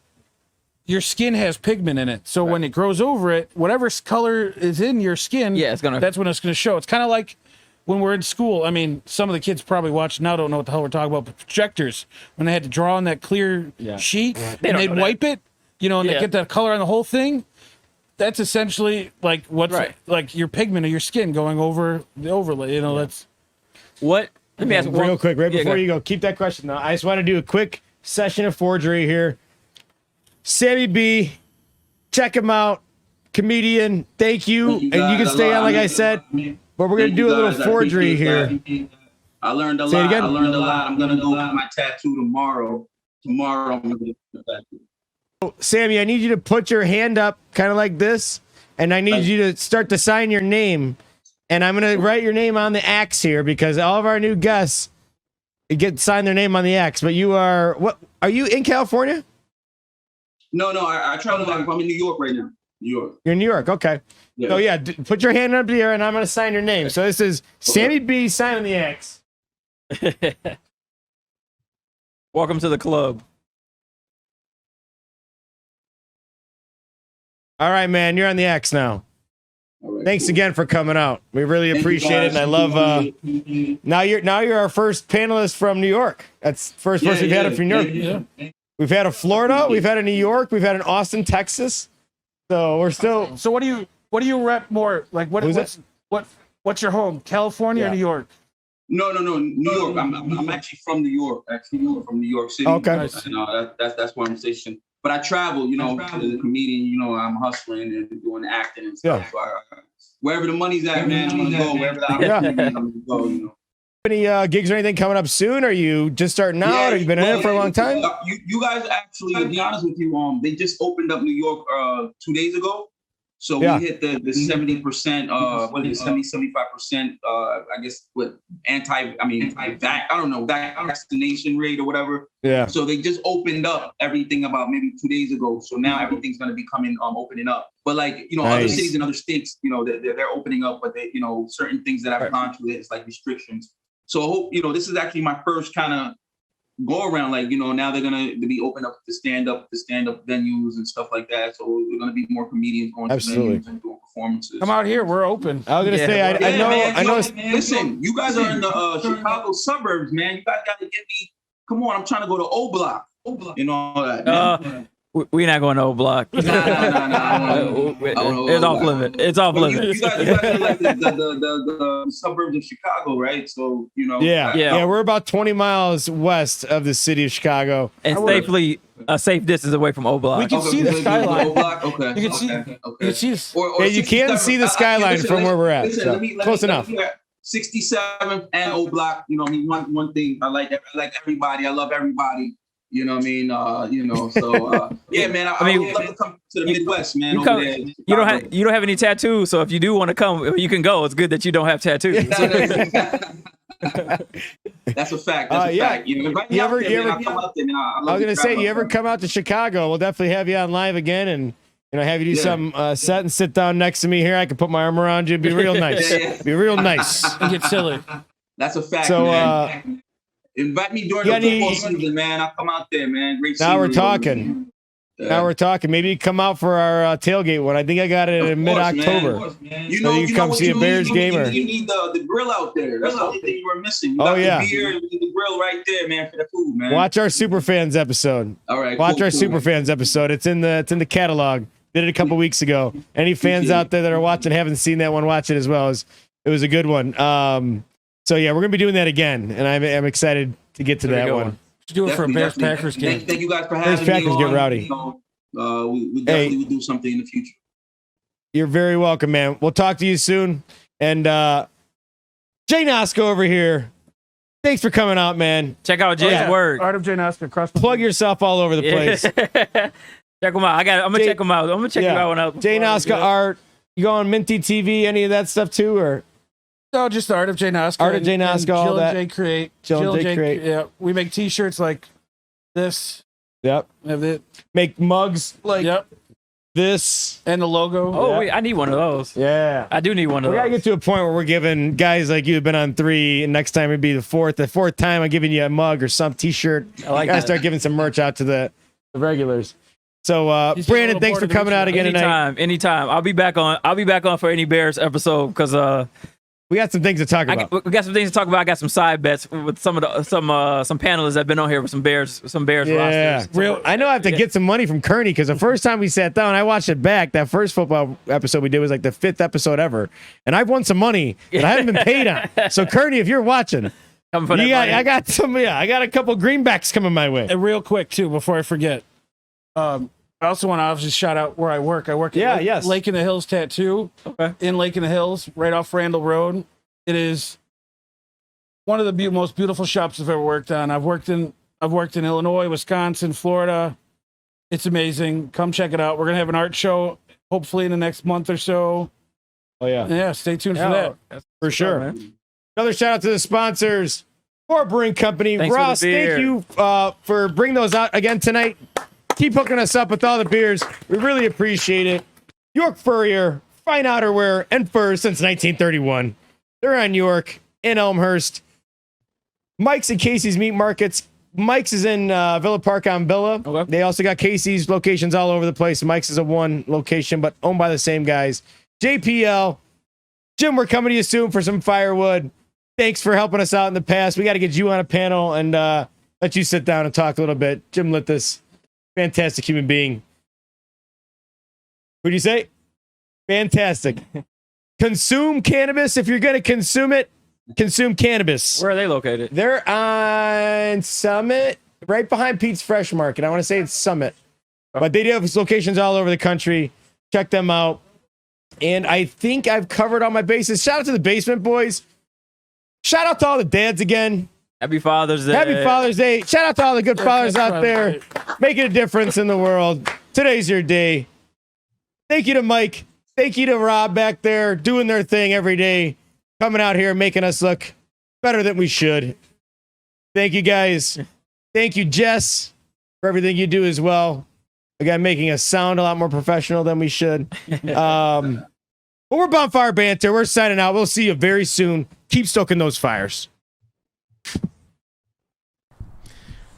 your skin has pigment in it. So when it grows over it, whatever color is in your skin, Yeah, it's gonna- that's when it's gonna show. It's kind of like when we're in school. I mean, some of the kids probably watch now don't know what the hell we're talking about, but projectors when they had to draw on that clear sheet and don't they'd know that. wipe it, and they Yeah. get that color on the whole thing. That's essentially like what's Right. like your pigment of your skin going over the overlay. That's What? Let me ask Real one- quick, right Yeah, before go. you go, keep that question though. I just want to do a quick session of forgery here. Sammy B, check him out. Comedian, thank you. And you can stay on, like I said, but we're going to do a little forgery here. I learned a Say it lot. again. I learned a lot. I'm gonna go get my tattoo tomorrow. Tomorrow I'm gonna get my tattoo. Sammy, I need you to put your hand up kind of like this, and I need you to start to sign your name. And I'm going to write your name on the X here because all of our new guests get sign their name on the X. But you are, what? Are you in California? No, I travel back. I'm in New York right now. New York. You're in New York. Okay. Yeah. So yeah, put your hand up here, and I'm going to sign your name. So this is Sammy B signing the X. Welcome to the club. All right, man, you're on the X now. All right, Thanks cool. again for coming out. We really Thank you, appreciate it, and guys. I love. Now you're our first panelist from New York. That's the first person we've had from New York. We've had a Florida, we've had a New York, we've had an Austin, Texas. So we're still. So what do you rep more? Like Who's what's your home? California or Yeah. New York? No, New York. I'm actually from New York. From New York City. Okay. Nice. That's where I'm stationed. But I travel, as a comedian, I'm hustling and doing acting and stuff. Yeah. So wherever the money's at, man, I'm gonna go. Wherever the opportunity is, I'm gonna go. Any gigs or anything coming up soon? Are you just starting out? Or you been in it for a long time? You guys actually, to be honest with you, they just opened up New York 2 days ago. So Yeah. we hit the 70%, what is it, 75%, I guess, with vaccination rate or whatever. Yeah. So they just opened up everything about maybe 2 days ago. So now everything's going to be opening up. But like, you know, other Nice. cities and other states, you know, they're opening up, but they, you know, certain things that I've gone through, it's like restrictions. So I hope, you know, this is actually my first kind of go around, like, you know, now they're gonna be open up to stand up venues and stuff like that. So we're gonna be more comedians going Absolutely. to venues and doing performances. Come out here. We're open. I was gonna Yeah. say, I Yeah, know, man, I know. Listen, you guys are in the Chicago suburbs, man. You guys gotta get me. Come on, I'm trying to go to O Block. You know all that. Man. We're not going to O Block. Nah. It's off limit. It's off Well, limit. you guys are like the suburbs of Chicago, right? So, you know. Yeah. We're about 20 miles west of the city of Chicago. And safely a safe distance away from O Block. We can see the skyline. Okay. You can see. Okay. You can see this. Yeah, you can see the skyline from where we're at. Listen, So, let me close enough. 67th and O Block. You know, I mean, one thing I like everybody. I love everybody. You know what I mean? You know, so yeah, man. I mean, would love to come to the Midwest, man. You, Over there. you don't have any tattoos, so if you do want to come, you can go. It's good that you don't have tattoos. That's a fact. That's a fact. You know, invite me out there, man. I'll come out there, man. I was gonna say, you ever come out to Chicago, we'll definitely have you on live again, and you know, have you do some set and sit down next to me here. I can put my arm around you. It'd be real nice. Be real nice. And get silly. That's a fact. So, man. Invite me during the football season, man. I'll come out there, man. Great now we're scenery. talking. Now we're talking. Maybe you come out for our tailgate one. I think I got it in mid-October. You know, so you come what see a Bears game. You need the grill out there. That's the only thing you were missing. You got the beer, you need the grill right there, man, for the food, man. Watch our Superfans episode. All right. Watch our Superfans episode. It's in the catalog. Did it a couple weeks ago. Any fans out there that are watching haven't seen that one, watch it as well. It was a good one. So yeah, we're gonna be doing that again, and I'm excited to get to that one. Do it for a Bears Packers game. Thank you guys for having me. Bears Packers get rowdy. You know, we definitely will do something in the future. You're very welcome, man. We'll talk to you soon. And Jay Noska over here. Thanks for coming out, man. Check out Jay's work. Art of Jay Noska. Plug yourself all over the place. Check them out. I'm gonna check them out. I'm gonna check that one out. Jay Noska art. You go on Minty TV, any of that stuff too, or? No, just the Art of Jay Noska. Art of Jay Noska, all that. Jill and Jay create. Jill and Jay create. Yeah, we make T-shirts like this. Yep. Have it. Make mugs like Yep. this. And the logo. Oh, wait, I need one of those. Yeah. I do need one of We those. gotta get to a point where we're giving guys like you have been on 3, and next time it'd be the fourth. The fourth time I'm giving you a mug or some T-shirt. I like gotta that. start giving some merch out to the regulars. So He's Brandon, getting a thanks for little bored coming of out again tonight. Anytime. I'll be back on for any Bears episode because We got some things to talk about. we got some things to talk about. I got some side bets with some panelists that've been on here with some Bears Yeah. rosters. I know I have to get some money from Kearney because the first time we sat down, I watched it back. That first football episode we did was like the 5th episode ever. And I've won some money that I haven't been paid on. So Kearney, if you're watching, Coming for that money. I got a couple greenbacks coming my way. And real quick too, before I forget, I also want to obviously shout out where I work. I work at Lake in the Hills Tattoo in Lake in the Hills, right off Randall Road. It is one of the most beautiful shops I've ever worked on. I've worked in Illinois, Wisconsin, Florida. It's amazing. Come check it out. We're gonna have an art show hopefully in the next month or so. Oh yeah. Yeah, stay tuned for that. For sure. Another shout out to the sponsors. Fort Brewing Company. Thanks Ross, for the beer. thank you for bringing those out again tonight. Keep hooking us up with all the beers. We really appreciate it. York Furrier, fine outerwear and furs since 1931. They're on York in Elmhurst. Mike's and Casey's Meat Markets. Mike's is in Villa Park on Villa. Okay. They also got Casey's locations all over the place. Mike's is a one location, but owned by the same guys. JPL. Jim, we're coming to you soon for some firewood. Thanks for helping us out in the past. We got to get you on a panel and let you sit down and talk a little bit. Jim Littis, fantastic human being. What'd you say? Fantastic. Consume cannabis. If you're going to consume it, consume cannabis. Where are they located? They're on Summit, right behind Pete's Fresh Market. I want to say it's Summit. But they do have locations all over the country. Check them out. And I think I've covered all my bases. Shout out to the Basement Boys. Shout out to all the dads again. Happy Father's Day. Happy Father's Day. Shout out to all the good fathers out there making a difference in the world. Today's your day. Thank you to Mike. Thank you to Rob back there doing their thing every day, coming out here making us look better than we should. Thank you guys. Thank you, Jess, for everything you do as well. Again, making us sound a lot more professional than we should. But we're Bonfire Banter. We're signing out. We'll see you very soon. Keep stoking those fires.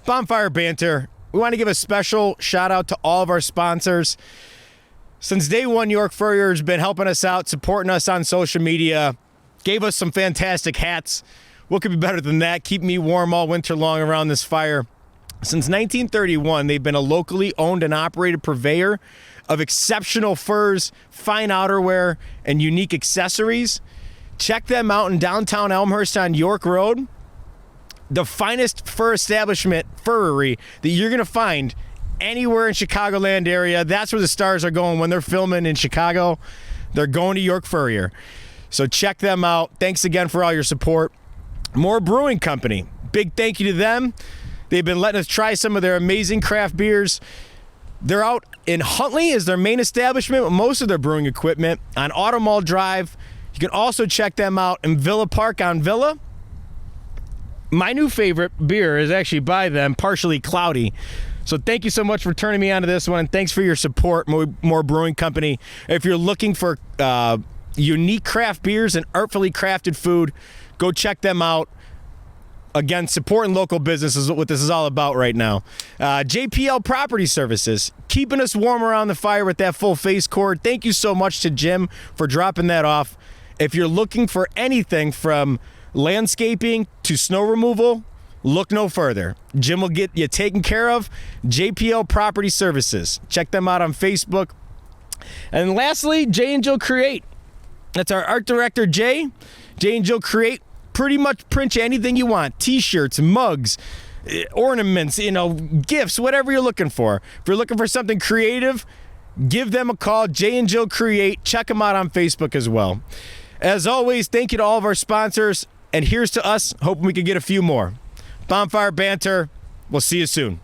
Bonfire Banter. We want to give a special shout out to all of our sponsors. Since day one, York Furrier has been helping us out, supporting us on social media, gave us some fantastic hats. What could be better than that? Keep me warm all winter long around this fire. Since 1931, they've been a locally owned and operated purveyor of exceptional furs, fine outerwear, and unique accessories. Check them out in downtown Elmhurst on York Road. The finest fur establishment, furry, that you're going to find anywhere in Chicagoland area. That's where the stars are going when they're filming in Chicago. They're going to York Furrier. So check them out. Thanks again for all your support. More Brewing Company. Big thank you to them. They've been letting us try some of their amazing craft beers. They're out in Huntley is their main establishment with most of their brewing equipment on Automall Drive. You can also check them out in Villa Park on Villa. My new favorite beer is actually by them, Partially Cloudy. So thank you so much for turning me on to this one, and thanks for your support, More Brewing Company. If you're looking for unique craft beers and artfully crafted food, go check them out. Again, supporting local business is what this is all about right now. JPL Property Services, keeping us warm around the fire with that full face cord. Thank you so much to Jim for dropping that off. If you're looking for anything from landscaping to snow removal, look no further. Jim will get you taken care of. JPL Property Services. Check them out on Facebook. And lastly, Jay and Jill Create. That's our art director, Jay. Jay and Jill Create. Pretty much print you anything you want. T-shirts, mugs, ornaments, gifts, whatever you're looking for. If you're looking for something creative, give them a call. Jay and Jill Create. Check them out on Facebook as well. As always, thank you to all of our sponsors. And here's to us, hoping we can get a few more. Bonfire Banter. We'll see you soon.